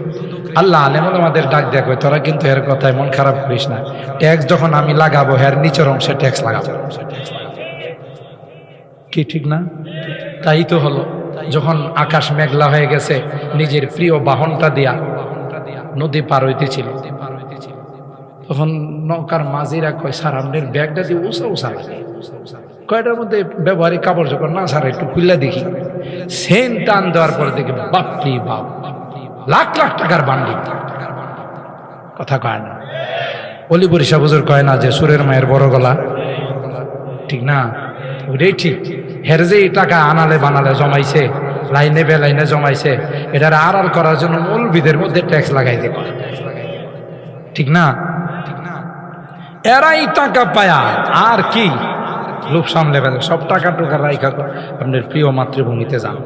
আল্লাহ আলেম আমাদের ডাক দেয়া কয়, তোরা কিন্তু এর কথায় মন খারাপ করিস না, ট্যাক্স যখন আমি লাগাবো এর নিচের অংশে ট্যাক্স লাগাবো, কি ঠিক না? তাই তো হলো, যখন আকাশ মেঘলা হয়ে গেছে, নিজের প্রিয় বাহনটা দিয়া নদী পার হইতেছিল, তখন নৌকার মাঝিরা কয়, স্যার আপনার ব্যাগটা দিয়ে উষা উষা লাগে, কয়টার মধ্যে ব্যবহারিক কাপড় যখন না স্যার একটু খুললে দেখি, সেন টান দেওয়ার পরে দেখি বাপরি বাপ, লাখ লাখ টাকার বান্ডি। কথা কয় না? অলি বরিশা বুজুর কয় না যে সুরের মায়ের বড় গলা, ঠিক না? ওইটাই ঠিক। হের যে টাকা আনালে বানালে জমাইছে, লাইনে বেলাইনে জমাইছে, এটার আর করার জন্য মৌলবীদের মধ্যে ট্যাক্স লাগাই দেব, ঠিক না? এরাই টাকা পায়া আর কি লোক সামলে ফেলে, সব টাকা টুকা রাইখা আপনার প্রিয় মাতৃভূমিতে যান,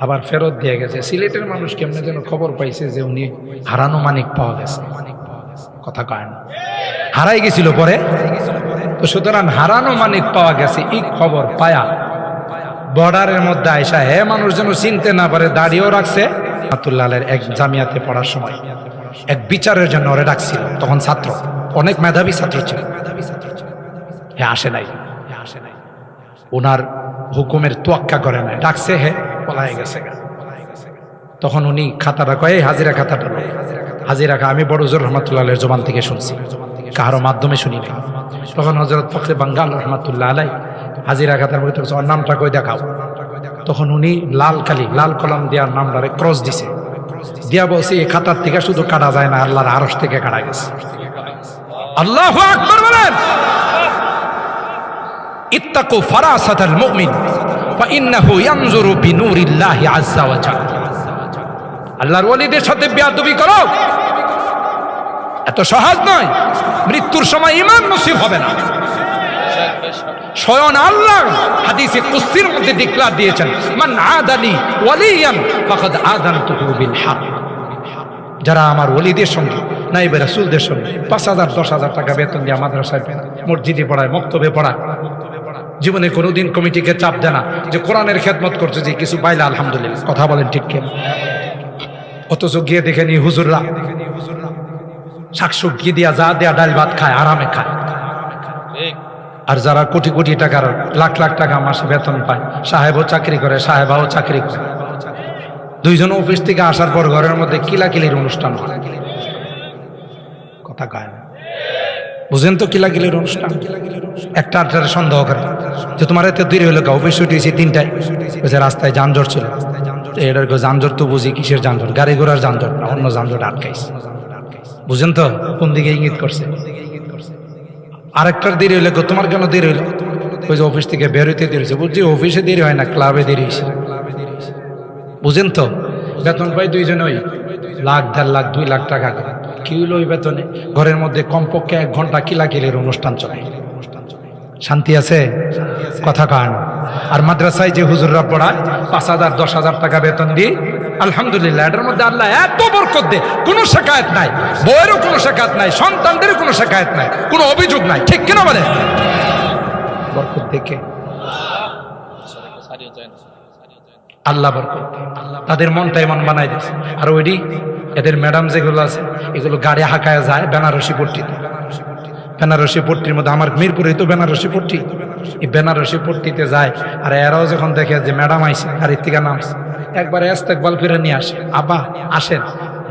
আবার ফেরত দিয়ে গেছে। সিলেটের মানুষ কেমনে যেন খবর পাইছে যে উনি হারানো মানিক পাওয়া গেছে, কথা কয় না, হারাই গেছিল পরে। তো সুতরাং হারানো মানিক পাওয়া গেছে এই খবর পায়া বর্ডারের মধ্যে আইসা মানুষ যেন চিনতে না পারে দাঁড়িয়েও রাখছে। আব্দুল্লাহের এক জামিয়াতে পড়ার সময় এক বিচারের জন্য ওরে ডাকছিল, তখন ছাত্র, অনেক মেধাবী ছাত্র ছিল, আসে নাই, ওনার হুকুমের তোয়াক্কা করে নাই, ডাকছে পলায় গেছে। তখন উনি খাতাটা কয়ে হাজিরা খাতাটা হাজিরা খা, আমি বড় হুজুর রহমাতুল্লাহের জবান থেকে শুনছি, কারো মাধ্যমে শুনি নাই। তখন হযরত ফখরে বাঙ্গাল রহমাতুল্লাহ আলাই হাজিরা খাতার মধ্যে ওর নামটা কই দেখাও। তখন উনি লাল কালি লাল কলম দেওয়ার নামটারে ক্রস দিছে, দিয়া বলছে এই খাতার থেকে শুধু কাটা যায় না, আল্লাহর আরশ থেকে কাটা গেছে। আল্লাহু আকবার বলেন। ইত্তাকু ফারাসাতাল মুমিন ফাইন্নাহু ইয়ানজুরু বিনুরিল্লাহি আযজা ওয়া জাল্লা। আল্লাহর ওলিদের সাথে বেয়াদবি করো, এত সহজ নয়। মৃত্যুর সময় ঈমান নসিব হবে না। স্বয়ং আল্লাহ হাদিসে কুদসির মধ্যে ডিক্লার দিয়েছেন, মান আদালি ওয়ালিয়ান ফাকাদ আযানতুহু বিল হক। যারা আমার ওলিদের সঙ্গে নাইবে রাসূলদের সঙ্গে ৫,০০০ ১০,০০০ টাকা বেতন দিয়ে মাদ্রাসায় মসজিদে পড়ায়, মক্তবে পড়ায়, জীবনে কোনোদিন কমিটিকে চাপ দেয় না যে কোরআনের খেদমত করছে যে কিছু পাইলে আলহামদুলিল্লাহ, কথা বলেন ঠিক কেন? অথচ গিয়ে দেখে নি হুজুররা শাকসবজি দিয়া যা দেয়া ডাল ভাত খায়, আরামে খায়। আর যারা কোটি কোটি টাকার লাখ লাখ টাকা মাসে বেতন পায়, সাহেবও চাকরি করে, সাহেবাও চাকরি করে, দুইজন অফিস থেকে আসার পর ঘরের মধ্যে কিলাকিলির অনুষ্ঠান হয়, কথা কয় না, বুঝেন তো? কিলাকিলির অনুষ্ঠান একটা আটটার সন্দেহ করে যে তোমার এত দেরি হলো, অফিস ছুটি হয়েছে ৩টায়, রাস্তায় যানজট ছিল। এটার যানজট তো বুঝি, কিসের যানজট? গাড়ি ঘোড়ার যানজট না, অন্য যানজট আটকাইছে, বুঝেন তো কোন দিকে ইঙ্গিত করছে? আরেকটার দেরি হইলে তোমার কেন দেরি হইলো? ওই যে অফিস থেকে বের হইতে দেরি হয়েছে। বুঝছি অফিসে দেরি হয় না, ক্লাবে দেরি হয়েছে, বুঝেন তো? বেতন পাই দুইজনে ওই লাখ ১.৫ লাখ ২ লাখ টাকা করে, কি হইলো ওই বেতনে? ঘরের মধ্যে কমপক্ষে ১ ঘন্টা কিলাকিলির অনুষ্ঠান চলে, শান্তি আছে? কথা কয় না। আর মাদ্রাসায় যে হুজুররা পড়ায় ৫,০০০ ১০,০০০ টাকা বেতন দিয়ে, আলহামদুলিল্লাহ, এটার মধ্যে আল্লাহ এত বরকত দেয়, কোনো শেকায়েত নাই, বইয়েরও কোনো শেকায়েত নাই, সন্তানদেরও কোনো শেকায়েত নাই, কোনো অভিযোগ নাই, ঠিক কিনা বলে? বরকত দেখে আল্লাহ বরকত তাদের মনটা এমন বানাই দিয়েছে। আর ওইটি এদের ম্যাডাম যেগুলো আছে, এগুলো গাড়ি হাঁকায় যায় বেনারসি পট্টিতে। বেনারসি পট্টির মধ্যে আমার মিরপুরে তো বেনারসি পট্টি, এই বেনারসি পট্টিতে যায়। আর এরাও যখন দেখে যে ম্যাডাম আইসে, গাড়ির থেকে নামছে, একবারে ইস্তেকবাল করে নিয়ে আসে, আবা আসেন,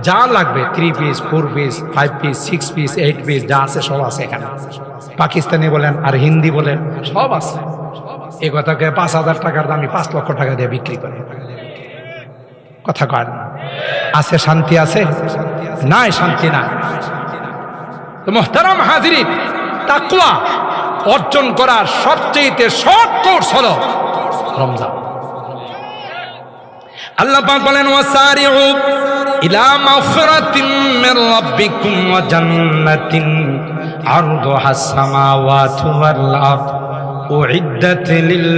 যা লাগবে 3 piece 4 piece 5 piece 6 piece 8 piece যা আছে সব আছে এখানে। পাকিস্তানি বলেন আর হিন্দি বলেন সব আছে। এই কথাকে ৫,০০০ টাকার দামি ৫ লক্ষ টাকা দিয়ে বিক্রি করে, কথা কয় না। আছে শান্তি আছে? নাই, শান্তি নাই। তো মুহতারাম হাজিরিন, তাকওয়া অর্জন করার সবচেয়ে শর্ট কোর্স হলো রমজান। আল্লাহ পাক বলেন, ওয়াসারিউ ইলা মাগফিরাতিন মির রাব্বিকুম ওয়া জান্নাতিন আরদুহাস সামাওয়াতু ওয়াল আরদ উইদ্দাত লিল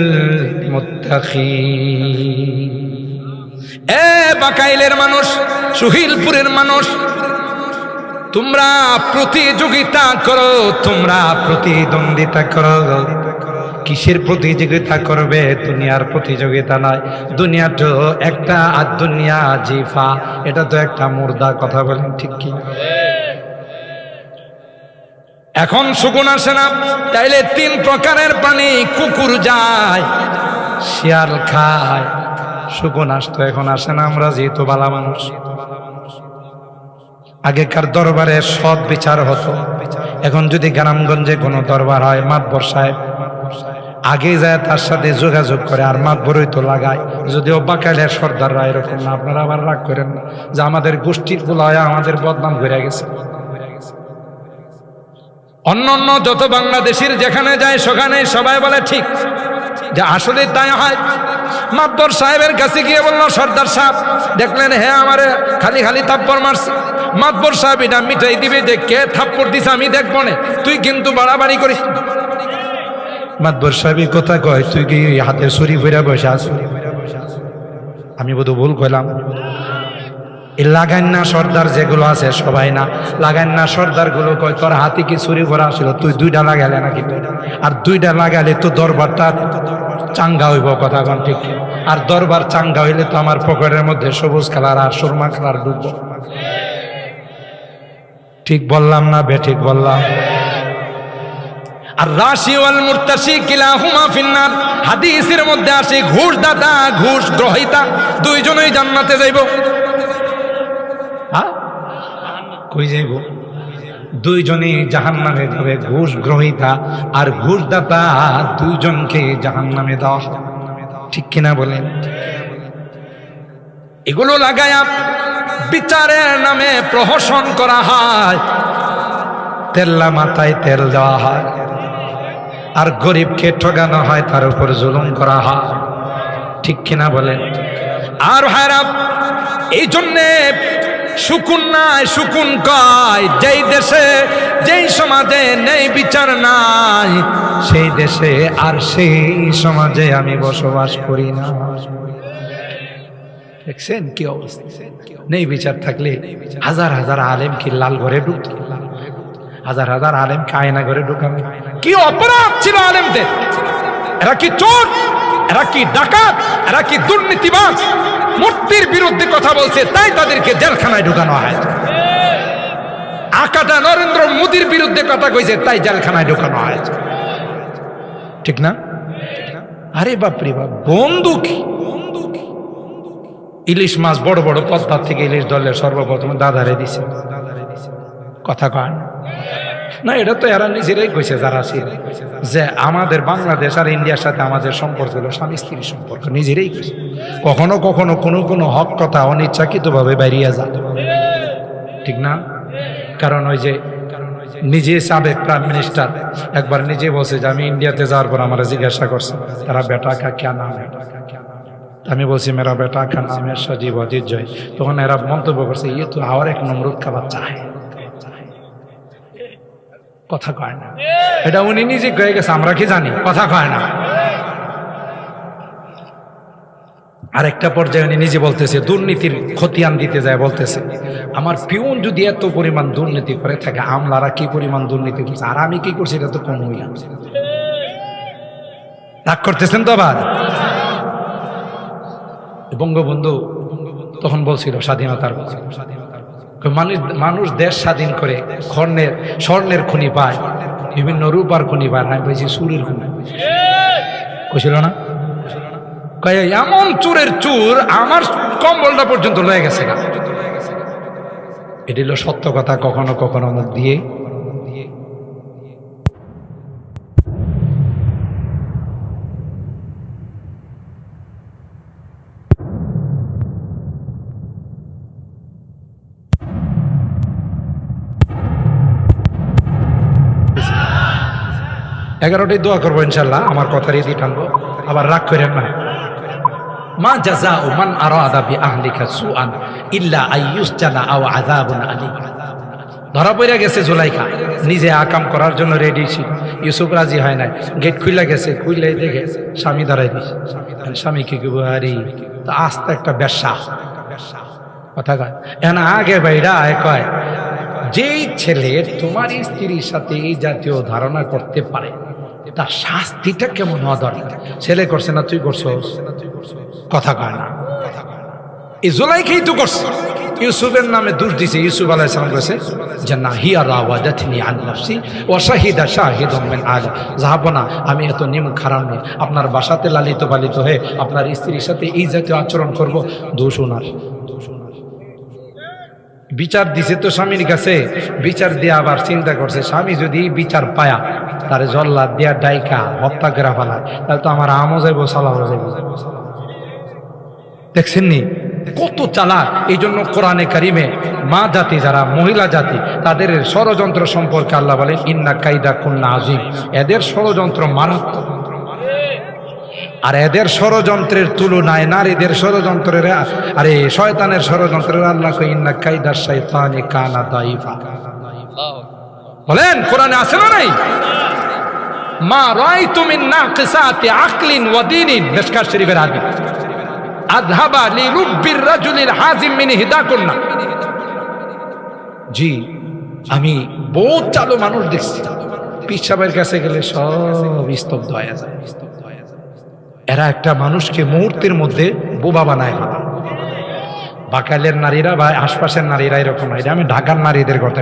মুত্তাকিন। এ বাকাইলের মানুষ, সুহিলপুরের মানুষ, তোমরা প্রতিযোগিতা করো, তোমরা প্রতিদ্বন্দ্বিতা করো। কিসের প্রতিযোগিতা করবে? দুনিয়ার প্রতিযোগিতা নয়। দুনিয়া তো একটা, আর দুনিয়া জিফা, এটা তো একটা মুর্দা, কথা বলেন ঠিক কি? এখন শকুন আসে না, তাইলে 3 প্রকারের প্রাণী, কুকুর যায়, শিয়াল খায়, শকুন আসতো, এখন আসে না। আমরা যেহেতু বালা মানুষ, আগেকার দরবারে সৎ বিচার হতো। এখন যদি গ্রামগঞ্জে কোনো দরবার হয়, মাতবর সাহেব আগে যায় তার সাথে যোগাযোগ করে, আর মাতবরই তো লাগায়। যদিও বাকাইলের সর্দাররা এরকম না, আপনারা আবার রাগ করেন না যে আমাদের গোষ্ঠীর গুলায় আমাদের বদনাম ঘুরে গেছে। অন্য অন্য যত বাংলাদেশের যেখানে যায় সেখানে সবাই বলে ঠিক যে আসলে তাই হয়। মাতবর সাহেবের কাছে গিয়ে বললো, সর্দার সাহেব দেখলেন হ্যাঁ আমারে খালি খালি থাপ্পড় মারছে। মাতবর সাহেব এটা মিটাই দিবে যে কে থাপ্পড় দিছে আমি দেখবো না, তুই কিন্তু বাড়াবাড়ি করিস। মাতবর সাহেব কথা কয়, তুই কি হাতে ছুরি ফিরা বসে আস? আমি বোধহয় ভুল কইলাম। এই লাগান না সর্দার যেগুলো আছে সবাই না, লাগান না সর্দার গুলো কয় তোর হাতে কি ছুরি ভরা ছিল, তুই দুইটা লাগালে নাকি? আর দুইটা লাগালে তো দরবারটা চাঙ্গা হইব, কথা কন ঠিক? আর দরবার চাঙ্গা হইলে তো আমার পকেটের মধ্যে সবুজ কালার আর সুরমা কালার ঢুকবো। ঠিক বললাম না বেঠিক বললাম? আর রাশি ওয়াল মুরতাশি কিলাহুমা ফিন্নার, হাদিসের মধ্যে আসে ঘুষ দাতা ঘুষ গ্রহীতা দুইজনেই জান্নাতে যাইব। কই যাইব? দুইজনেই জাহান্নামে যাবে। ঘুষ গ্রহীতা আর ঘুষদাতা দুইজনকে জাহান্নামে দেওয়া, ঠিক কিনা বলেন? এগুলো লাগায়া বিচারের নামে প্রহসন করা হয়, তেল্লা মাথায় তেল দেওয়া হয়, আর গরিবকে ঠকানো হয়, তার উপর জুলুম করা হয়, ঠিক কিনা বলেন? আর ভাইরা এই জন্যে সুকুন নাই, সুকুন কয় যেই দেশে যেই সমাজে নেই বিচার নাই সেই দেশে আর সেই সমাজে আমি বসবাস করি না। দেখছেন কি অবস্থা? নেই বিচার থাকলে হাজার হাজার আলেম কি লাল ঘরে ঢুকত, হাজার হাজার আলেম আয়না ঘরে ঢুকাবে। কি অপরাধ ছিল আলেমদের? এরা কি চোর, এরা কি ডাকাত, এরা কি দুর্নীতিবাজ? মূর্তির বিরুদ্ধে কথা বলছে তাই তাদেরকে জেলখানায় ঢুকানো হয়। আকাটা নরেন্দ্র মোদীর বিরুদ্ধে কথা কইছে তাই জেলখানায় ঢুকানো হয়, ঠিক না? আরে বাপরে বাপ, বন্দুক ইলিশ মাছ বড় বড় পদ্মার থেকে ইলিশ দলের সর্বপ্রথম দাদারে দিছে, কথা কয় না? এটা তো এরা নিজেরাই কইছে যারা ছিল যে আমাদের বাংলাদেশ আর ইন্ডিয়ার সাথে আমাদের সম্পর্ক হলো স্বামী স্ত্রীর সম্পর্ক, নিজেরাই কইছে। কখনো কখনো কোনো কোনো হক কথা অনিচ্ছাকৃত ভাবে বেরিয়ে যায়, ঠিক না? কারণ ওই যে নিজে সাবেক প্রাইম মিনিস্টার একবার নিজে বলছে যে আমি ইন্ডিয়াতে যাওয়ার পর আমার জিজ্ঞাসা করছে তারা বেটা কা ক্যা নাম है, আমি বলছি মেরা বেটা কা নাম है সজীব অজিত জয়। তখন এরা মন্তব্য করছে ইয়ে তো আর এক নমরুদ কা বাচ্চা है, কথা কয় না। এটা উনি নিজে কয়ে গেছে, আমরা কি জানি? কথা কয় না। আরেকটা পর্যায়ে উনি নিজে বলতেছে, দুর্নীতির খতিয়ান দিতে যায় বলতেছে আমার পিউন যদি এত পরিমাণ দুর্নীতি করে থাকে, আমলারা কি পরিমাণ দুর্নীতি করছে আর আমি কি করছি এটা তো কম হইয়া। রাগ করতেছেন তো আবার? বঙ্গবন্ধু তখন বলছিল স্বাধীনতার কথা, মানুষ দেশ স্বাধীন করে স্বর্ণের খনি পায়, বিভিন্ন রূপার খনি পায়, আমি বলছি চুরের খনি কইছিল না? এমন চোরের চোর আমার কম্বলটা পর্যন্ত লয়ে গেছে। এটি হলো সত্য কথা। কখনো কখনো দিয়ে এগারোটাই দোয়া করবো ইনশাল্লাহ, আমার কথার ইতি টানবো, আবার রাগ করেন না। মা জাযাউ মান আরাদা বিআহলিকা সুআন ইল্লা আইয়ুসজানা আও আযাবুন আলীম। ধরা পড়ে গেছে জুলাইখা, নিজে আকাম করার জন্য রেডি ছিল, ইউসুফ রাজি হয় নাই, গেট খুলে গেছে, খুললেই দেখে স্বামী ধরাই দিছে। স্বামী কি বুহারি তো আস্তে একটা ব্যবসা, কথা কয় এনা আগে বাইরা কয় যেই ছেলে তোমার স্ত্রীর সাথে এই জাতীয় ধারণা করতে পারে তার শাস্তিটা কেমন হওয়া দরকার। ছেলে করছে না তুই করছো, কথা কয় না। এই জুলাইখাই তো করছে, ইউসুফের নামে দোষ দিছে। ইউসুফ আলাইহিস সালাম কইছে যে না হিয়া রাওয়াদাতনি আন নাফসি ওয়া শাহিদা শাহিদুম মিন আহলি। যাহাবনা আমি এত নিম খারাপ নেই, আপনার বাসাতে লালিত পালিত হয়ে আপনার স্ত্রীর সাথে এই জাতীয় আচরণ করব, দোষ ওনার। বিচার দিছে তো স্বামীর কাছে, বিচার দিয়ে আবার চিন্তা করছে স্বামী যদি বিচার পায়া তারে জল্লাদ দিয়া ডাইকা হত্যা করে ফেলায় তাহলে তো আমার আমও যাইব সালাও যাইব। দেখছেন নি কত চালাক। এই জন্য কোরআনে কারিমে মা জাতি যারা মহিলা জাতি তাদের ষড়যন্ত্র সম্পর্কে আল্লাহ বলেন ইন্না কাইদা কুন্না আযীম, এদের ষড়যন্ত্র মারাত্মক। আর এদের ষড়যন্ত্রের তুলনায় নারীদের ষড়যন্ত্রের আরে শয়তানের ষড়যন্ত্রের আল্লাহ কই ইন্না কাইদাশ শাইতানি কানা দাইফা। বলেন কোরআনে আছে না নাই? মা রাআইতু মিন নাকিসাতি আকলিন ওয়া দীনিন, মিশকাত শরীফের হাদিস। আযহাবা লিরুব্বির রাজুলিল হাজিম মিন হিদাকুন্না। জি, আমি বহুত চালু মানুষ দেখছি, পিসাবের কাছে গেলে সব স্তব্ধ হয়ে যায়। এরা একটা মানুষকে মুহূর্তের মধ্যে বোবা বানায়। বাকালের নারীরা বা আশপাশের নারীরা এরকম না। এটা আমি ঢাকার নারীদের কথা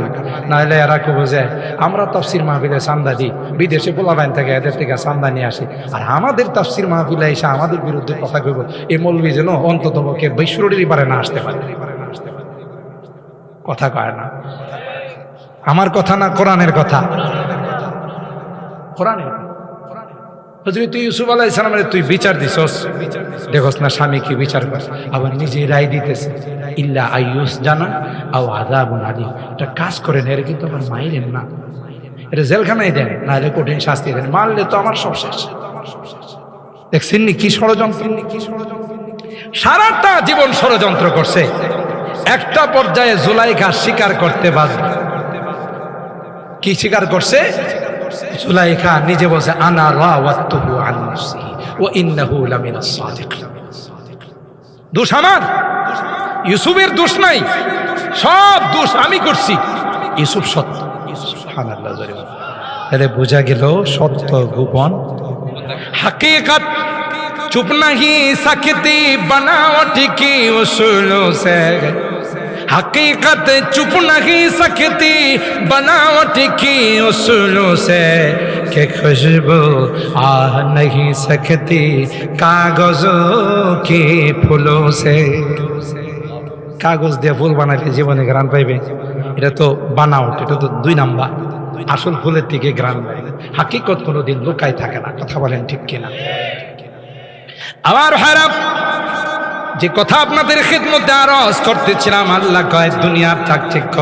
না হলে এরা খুব বোঝে আমরা তাফসির মাহফিলে চান্দা দিই, বিদেশে পোলাবাইন থেকে এদের থেকে চান্দা নিয়ে আসি, আর আমাদের তাফসির মাহফিলে এসে আমাদের বিরুদ্ধে কথা কইব, এই মৌলবি যেন অন্তত পক্ষে বৈশ্বরেরই পারে না আসতে পারে। কথা কয় না, আমার কথা না, কোরআনের কথা। কোরআনের তুই ইউসুফ আলাইহিস সালামের তুই বিচার দিছস, দেখোস না স্বামী কি বিচার করে, আবার নিজে রায় দিতেছে ইল্লা আইয়ুস জানা আও আযাবুন আলীম। এটা কাজ করেন, এর কিন্তু আমার মাইরেন না, এটা জেলখানায় দেন, না হলে কঠিন শাস্তি দেন, মারলে তো আমার সব শেষ। দেখছেন নি কি ষড়যন্ত্র? সারাটা জীবন ষড়যন্ত্র করছে, একটা পর্যায়ে জুলাইখা স্বীকার করতে বাধ্য। কি স্বীকার করছে? জুলাইখা নিজে বলছে আনা রাওয়াতুহু আন নাফসি ওয়া ইন্নাহু লামিনাস সাদিকিন। দোষ আমার, ইউসুফের দোষ নাই, সব দোষ আমি করছি, ইউসুফ সত্য। সুবহানাল্লাহ। তাহলে বোঝা গেল সত্য গোপন, হकीकत चुप नहीं सकती बनावट की उसूलों से, हकीकत चुप नहीं सकती बनावट की उसूलों से, कि खुशबू आ नहीं सकती कागजों के फूलों से। কাগজ দিয়ে ফুল বানাইলে জীবনে গ্রান পাইবে, এটা তো বানাওট, এটা তো 2 নাম্বার। আসল ফুলের থেকে গ্রান পাইবে, হাকিকত কোনোদিন লুকাই থাকে না। কথা বলেন ঠিক কিনা? আমার হারাপ যে কথা আপনাদের খিদমতে আরজ করতেছিলাম, আল্লাহ কয় দুনিয়ার চাকচিক্য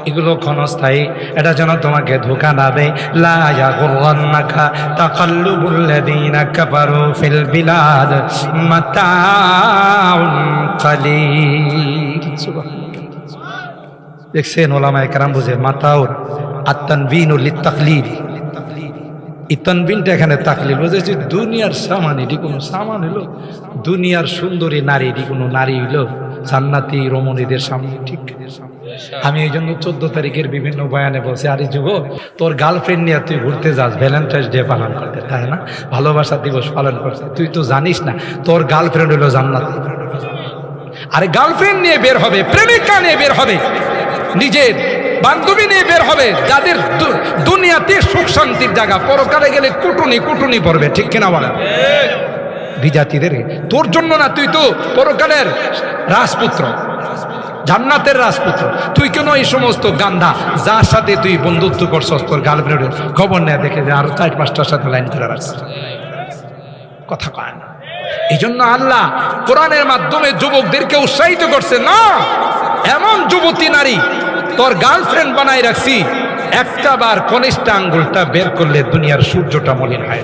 এগুলো ক্ষণস্থায়ী, এটা যেন তোমাকে ধোঁকা না দেয়। লা ইয়াগুররান্নাকা তাকাল্লুবুল লাযীনা কাফারু ফিল বিলাদ মাতাউন কালীল। সুবহানাল্লাহ। দেখছেন ওলামায়ে কেরাম বুঝে মাতাউন আত-তানবিনু লিত-তাকলিল, এই তানবিনটা এখানে তাকলিল বুঝে যে দুনিয়ার সামান, এটি কোনো সামান হলো? দুনিয়ার সুন্দরী নারী, এটি কোনো নারী হইল? জান্নাতি রমণীদের সামনে ঠিক। আমি এই জন্য 14 তারিখের বিভিন্ন বয়ানে বলছি, আরে যুবক তোর গার্লফ্রেন্ড নিয়ে তুই ঘুরতে যাস, ভ্যালেন্টাইন্স ডে পালন করতে, তাই না, ভালোবাসা দিবস পালন করতে, তুই তো জানিস না তোর গার্লফ্রেন্ড হলো জান্নাতি। আরে গার্লফ্রেন্ড নিয়ে বের হবে, প্রেমিকা নিয়ে বের হবে, নিজের বান্ধবী নিয়ে বের হবে, যাদের দুনিয়াতে সুখ শান্তির জায়গা, পরকালে গেলে কুটুনি কুটুনি পড়বে। ঠিক কিনা বলেন? বিজাতিদের তোর জন্য না, তুই তো পরকালের রাজপুত্র, জান্নাতের রাজপুত্র। তুই কেন এই সমস্ত গান্ধা যার সাথে তুই বন্ধুত্ব করছস, তোর গার্লফ্রেন্ডের খবর নেয়, দেখে যে আরো 4-5টার সাথে লাইন করে রাখছে। কথা কয় না। এই জন্য আল্লাহ কোরআনের মাধ্যমে যুবকদেরকে উৎসাহিত করছে, না এমন যুবতী নারী তোর গার্লফ্রেন্ড বানাই রাখছি, একটা বার কনিষ্ঠ আঙ্গুলটা বের করলে দুনিয়ার সূর্যটা মলিন হয়।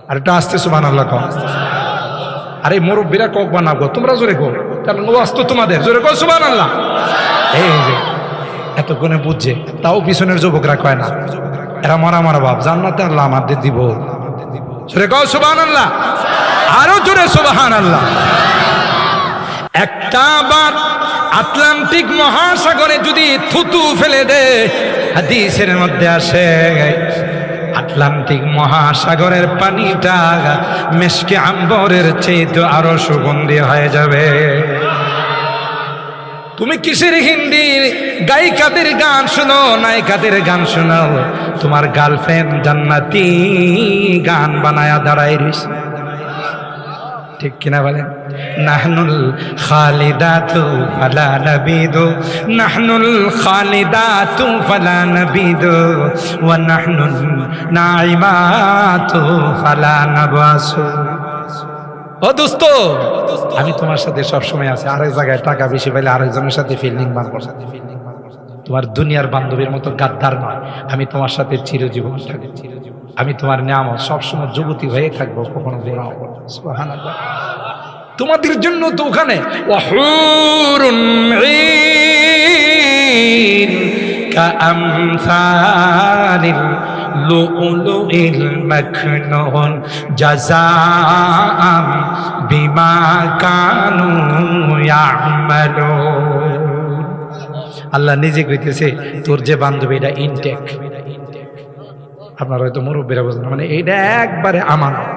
আর এটা আসতে সুবহানাল্লাহ কও। আরে মুরব্বীরা কক বানাবো, তোমরা জোরে কও, কারণ ও আসতো তোমাদের, জোরে কও সুবহানাল্লাহ। এই যে এতক্ষণে বুঝছে, তাও পিছনের যুবকরা কয় না, এরা মরা মরা বাপ, জান্নাতে আল্লাহ আমাদের দিব। জোরে কও সুবহানাল্লাহ, আরো জোরে সুবহানাল্লাহ। একটা বার আটলান্টিক মহাসাগরে যদি থুতু ফেলে দে, হাদিসের মধ্যে আসে আটলান্টিক মহাসাগরের পানিটা মেশকে আম্বরের চেয়ে আরো সুগন্ধি হয়ে যাবে। তুমি কিসের হিন্দি গায়িকাদের গান শুনো, নায়িকাদের গান শোনাও, তোমার গার্লফ্রেন্ড জান্নাতি গান বানায়া দাঁড়াই রইছে। ঠিক কিনা বলেন? নাহনুল খালিদাতু ফালা নাবিদু, নাহনুল খালিদাতু ফালা নাবিদু, ওয়া নাহনুন নাইমাতু ফালা নাবাসু। ও দোস্ত, আমি তোমার সাথে সব সময় আছি, আরেক জায়গায় টাকা বেশি পাইলে আরেকজনের সাথে ফিল্ডিং মারবো। তোমার দুনিয়ার বান্ধবীর মতো গাদ্দার নয়, আমি তোমার সাথে চিরজীবন থাকি। আমি তোমার নিয়ামত সবসময় যুবতী হয়ে থাকবো, কখনো বুড়া হবো না। সুবহানাল্লাহ। তোমাদের জন্য তো ওখানে ওয়াহুরুন ঈন কাআমসালিল লুউলুইল মাকনুন জাযাআম বিমা কানু ইয়ামালুন। আল্লাহ নিজে কইতেছে তোর যে বান্ধবী এটা ইনটেক। আপনারা হয়তো মুরব্বীরা বোঝেন, মানে এইটা একবারে আমানত,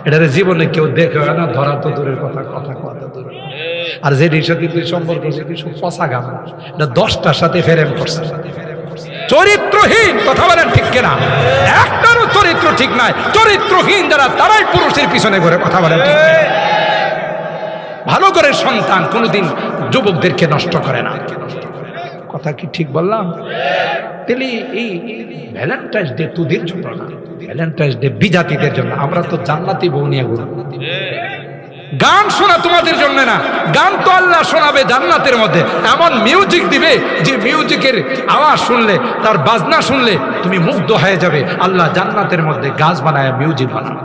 এটার জীবনে কেউ দেখে না, ধরা তো দূরের কথা, কথা কথা দূরের। আর যে সাথে তুই সম্পর্ক সব পচা গান, এটা 10টার সাথে ফেরেম করছে, চরিত্রহীন। কথা বলেন ঠিক কিনা? একটারও চরিত্র ঠিক নাই। চরিত্রহীন যারা তারাই পুরুষের পিছনে ঘুরে। কথা বলেন ঠিক কিনা? ভালো করে সন্তান কোনোদিন যুবকদেরকে নষ্ট করে না। কথা কি ঠিক বললাম? তাহলে এই ভ্যালেন্টাইন্স ডে তোদের জন্য না, ভ্যালেন্টাইন্স ডে বিজাতিদের জন্য। আমরা তো জান্নাতি বউ নিয়ে ঘুরব। গান শোনা তোমাদের জন্য না, গান তো আল্লাহ শোনাবে জান্নাতের মধ্যে। এমন মিউজিক দিবে যে মিউজিকের আওয়াজ শুনলে, তার বাজনা শুনলে তুমি মুগ্ধ হয়ে যাবে। আল্লাহ জান্নাতের মধ্যে গাছ বানায়, মিউজিক বানায়।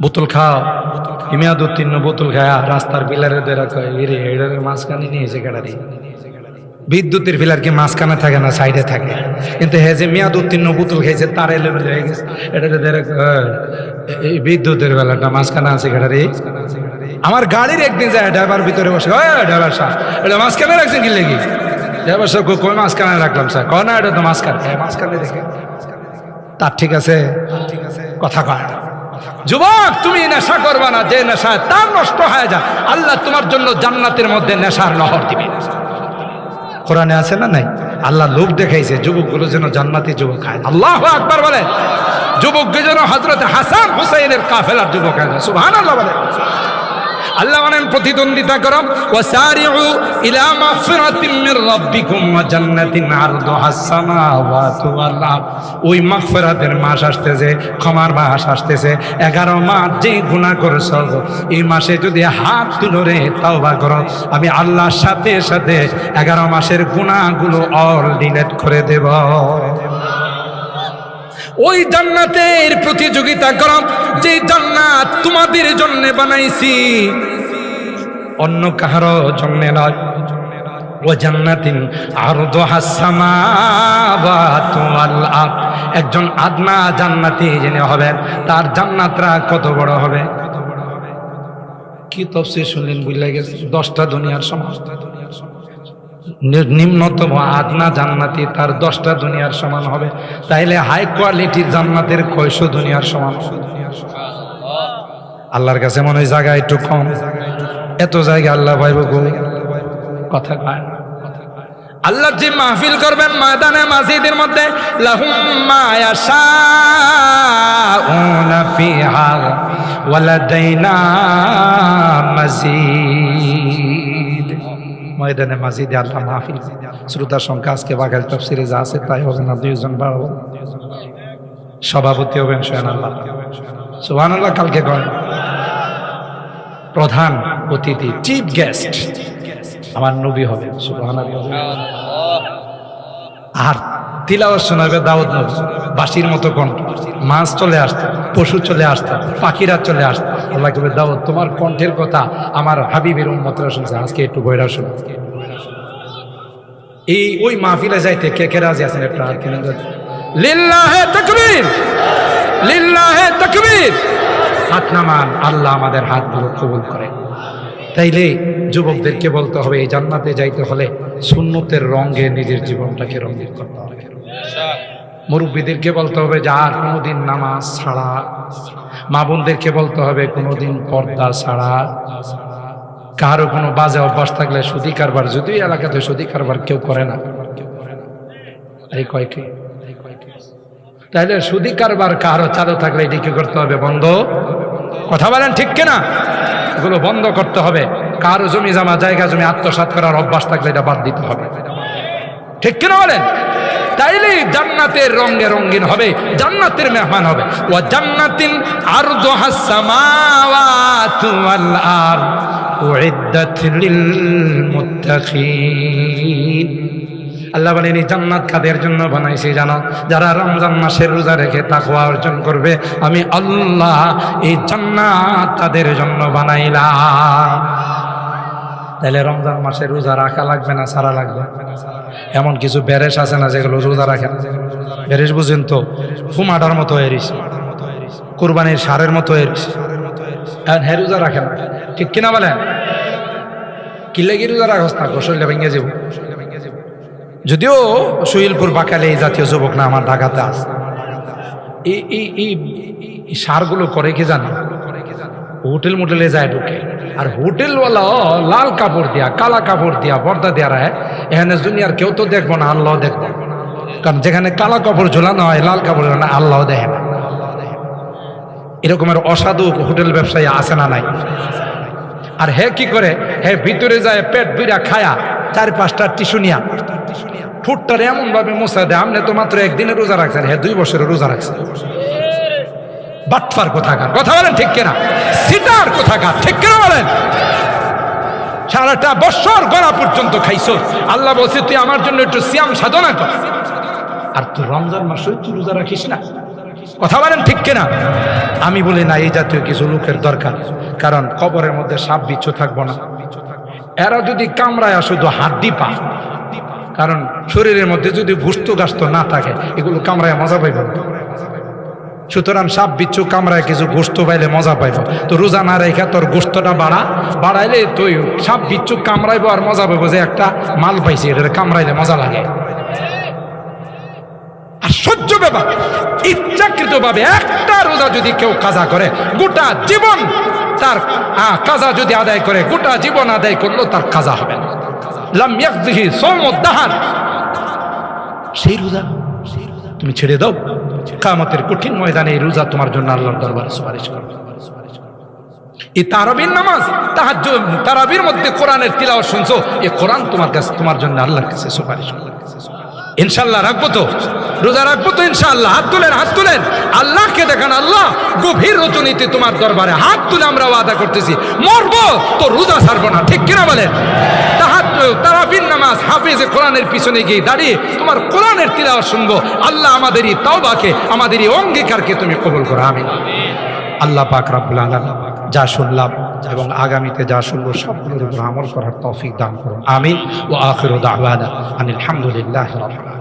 বোতল খাও, ইমিয়াদুত্তীর্ণ বোতল খায়া রাস্তার পিলারে দেরা কয় এরে এটার মাঝখানে নিয়েছে গাড়ি। বিদ্যুতের পিলার কি মাঝখানে থাকে না, সাইডে থাকে? কিন্তু হে যে মেয়াদ উত্তীর্ণ বোতল খাইছে তার লেভেল হয়ে গেছে। এটা এই বিদ্যুতের বেলাটা মাঝখানে আছে গাড়ি। আমার গাড়ির একদিন যায় ড্রাইভার ভিতরে বসে, ড্রাইভার সাহেব এটা মাঝখানে রাখছেন কি লেগে? ড্রাইভার সাহেব কই মাঝখানে রাখলাম স্যার? কয় না এটা তো মাঝখানে। মাঝখানে দেখে তার ঠিক আছে, কথা কয় না। যুবক তুমি নেশা করবা না, যে নেশা তার নষ্ট হয়ে যায়। আল্লাহ তোমার জন্য জান্নাতের মধ্যে নেশার নহর দিবে। কোরআনে আছে না নাই? আল্লাহ লোক দেখাইছে যুবকগুলো যেন জান্নাতি যুবক হয়। আল্লাহু আকবার বলে। যুবককে যেন হযরত হাসান হুসাইনের কাফেলার যুবক হয়। সুবহানাল্লাহ বলে। আল্লাহ বলেন প্রতিদ্বন্দ্বিতা করো, ওয়াসারিউ ইলা মাগফিরাতিন মির রাব্বিকুম ওয়া জান্নাতিন আরদুহাস সামাওয়াতু ওয়াল আরদ। ওই মাগফিরাতের মাস আসতেছে, ক্ষমার মাস আসতেছে। 11 মাস যে গুনাহ করেছো এই মাসে যদি হাত তুলে রে তওবা করো, আমি আল্লাহর সাথে সাথে 11 মাসের গুনাহগুলো অল ডিলিট করে দেব। ওই জান্নাতের প্রতিযোগিতা করো যে জান্নাত তোমাদের জন্য বানাইছি, অন্য কারো জন্য নয়। ও জান্নাতিন আরদুহাস সামাওয়াতু ওয়াল আরদ। একজন আদনা জান্নাতি যিনি হবেন তার জান্নাতরা কত বড় হবে? কি তাফসীর শুনলেন বুঝলে গেছে? 10টা দুনিয়ার সমান। নিম্নতম আদনা জান্নাতি তার 10টা দুনিয়ার সমান হবে। তাইলে হাই কোয়ালিটির জান্নাতের কয়শো দুনিয়ার সমান? আল্লাহর কাছে মনে হয় জায়গা একটু কম। এত জায়গা আল্লাহ পাইব গো? কথা কয় না। আল্লাহ যে মাহফিল করবেন ময়দানে মাজিদের মধ্যে, লাহুম মা ইয়াশাউনা ফিহা ওয়া লাদাইনা মাজিদ। ময়দানে মাজিদে আল্লাহ মাহফিল। শ্রোতার সংখ্যা আজকে বাঘাল তাফসীরে যা আছে তাই হবে না, 2 জন বাড়াবো। সভাপতি হবেন সুবহানাল্লাহ, সুবহানাল্লাহ। কালকে কয় প্রধান অতিথি, চিফ গেস্ট আমার নবী হবে, সুবহানাল্লাহ। আর তিলাওয়াত শোনাবে দাউদ নবী, বাঁশির মতো কণ্ঠ। মাছ চলে আসতো, পশু চলে আসতো, পাখিরা চলে আসতো। আল্লাহ কবে দাউদ তোমার কণ্ঠের কথা আমার হাবিবের উম্মতরা শুনছে, আজকে একটু বইরা শোনো। এই ওই মাহফিলে যাইতে কে কে রাজি আছেন? একটা আর কেন? লিল্লাহে তাকবীর, লিল্লাহে তাকবীর। হাত নামান, আল্লাহ আমাদের হাতগুলো কবুল করে। তাইলে যুবকদেরকে বলতে হবে এই জান্নাতে যাইতে হলে সুন্নতের রঙে নিজের জীবনটাকে রঙিন করতে হবে। মুরব্বীদেরকে বলতে হবে যে আর কোনোদিন নামাজ ছাড়া, মা বোনদেরকে বলতে হবে কোনোদিন পর্দা ছাড়া। কারো কোনো বাজে অভ্যাস থাকলে সুদি কারবার, যদিও এলাকাতে সুদি কারবার কেউ করে না, এই কয়কে, তাইলে সুদি কারবার কারো চালু থাকলে এটি কি করতে হবে? বন্ধ। কথা বলেন ঠিক কিনা? এগুলো বন্ধ করতে হবে। কারো জমি জমা জায়গা জমি আত্মসাৎ করার অভ্যাস থাকলে এটা বাদ দিতে হবে, ঠিক কিনা বলেন? তাইলে জান্নাতের রঙে রঙিন হবে, জান্নাতের মেহমান হবে। ওয়া জান্নাতিন আরদুহাস সামাওয়াতু ওয়াল আরদ উইদ্দাত লিল মুত্তাকিন। আল্লাহ বলেন এই জান্নাত কাদের জন্য বানাইছি জানো? যারা রমজান মাসের রোজা রেখে তাকওয়া অর্জন করবে, আমি আল্লাহ এই জান্নাত তাদের জন্য বানাইলাম। তাহলে রমজান মাসে রোজা রাখা লাগবে না সারা লাগবে? এমন কিছু বেরেস আছে না যেগুলো রোজা রাখে না? বেরেস বুঝেন তো, ফুমাটার মতো এরিস, কুরবানির সারের মতো এরিস, হ্যাঁ রোজা রাখে না, ঠিক কিনা বলেন? কি লেগে রোজা রাখস না? শরীরে ভেঙে যাব। যদিও শৈলপুর বাকালে এই জাতীয় যুবক না আমার ঢাকাতে আছে। এই সারগুলো করে কি জানো? হোটেল মোটেলে যায় ঢুকে, আর হোটেলওয়ালা লাল কাপড় দিয়া কালা কাপড় দিয়া পর্দা দেওয়া রায়। এখানে দুনিয়ার কেউ তো দেখবো না, আল্লাহ দেখবো। কারণ যেখানে কালা কাপড় ঝোলানো হয়, লাল কাপড় ঝোলানো, আল্লাহ দেখে না। এরকমের অসাধু হোটেল ব্যবসায়ী আছে না নাই? আর হে কি করে, হে ভিতরে যায় পেট বিড়া খায়া 4-5টা টিস্যু নিয়া ঠোঁটটারে এমন ভাবে মোছা দেয়, আপনি তো মাত্র একদিনে রোজা রাখছেন, হ্যাঁ 2 বছরের রোজা রাখছেন। বাটফার কোথাকার, কথা বলেন ঠিক কিনা? সিটার কোথাকার, ঠিক কিনা বলেন? সারাটা বছর গড়া পর্যন্ত খাইছো, আল্লাহ বলছে তুই আমার জন্য একটু সিয়াম সাধনা কর, আর তুই রমজান মাসে তুই রোজা রাখিস না। কথা বলেন ঠিক কিনা? আমি বলি না, এই জাতীয় কিছু লোকের দরকার। কারণ কবরের মধ্যে সাপ বিচ্ছু থাকবো না, এরা যদি কামড়ায় শুধু হাড্ডি পা। কারণ শরীরের মধ্যে যদি গোশত গাস্ত না থাকে, এগুলো কামড়ায় মজা পাইব। সুতরাং সাপ বিচ্ছু কামড়ায় কিছু গোশত পাইলে মজা পাইব। তো রোজা না রেখা তোর গোশতটা বাড়াইলে তুই সাপ বিচ্ছু কামড়াইব আর মজা পাইব যে একটা মাল পাইছি, এটা কামড়াইলে মজা লাগে। আশ্চর্য ব্যাপার, ইচ্ছাকৃত ভাবে একটা রোজা যদি কেউ কাজা করে, গোটা জীবন তার কাজা যদি আদায় করে, গোটা জীবন আদায় করলো তার কাজা হবে না। লাম ইয়াকদিহি সাওমুদ দাহার। সেই রোজা তুমি ছেড়ে দাও, কিয়ামতের কঠিন ময়দানে এই রোজা তোমার জন্য আল্লাহর দরবারে সুপারিশ করবে। এই তারাবির নামাজ, তাহাজ্জুদ, তারাবির মধ্যে কোরআনের তিলাওয়াত শুনছো, এই কোরআন তোমার কাছে, তোমার জন্য আল্লাহর কাছে সুপারিশ করবে। ইনশাআল্লাহ রাখবো তো, রোজা রাখবো তো ইনশাআল্লাহ। হাত তুলেন, হাত তুলেন, আল্লাহকে দেখান। আল্লাহ গভীর রজনীতে তোমার দরবারে হাত তুলে আমরা ওয়াদা করতেছি, মরবো তো রোজা ছাড়বো না, ঠিক কিনা বলেন? তারাবির নামাজ হাফেজে কোরআনের পিছনে গিয়ে দাঁড়িয়ে তোমার কোরআনের তিলাওয়াত শুনবো। আল্লাহ আমাদের এই তাওবাকে, আমাদের এই অঙ্গীকারকে তুমি কবুল করো, আমিন। আল্লাহ পাক রব্বুল আলামিন যা শুনলাম এবং আগামীতে যা শুনবো সবগুলোর উপর আমল করার তৌফিক দান করুন, আমিন। ওয়া আখিরু দাওয়ানা আনিল হামদুলিল্লাহি রাব্বিল আলামিন।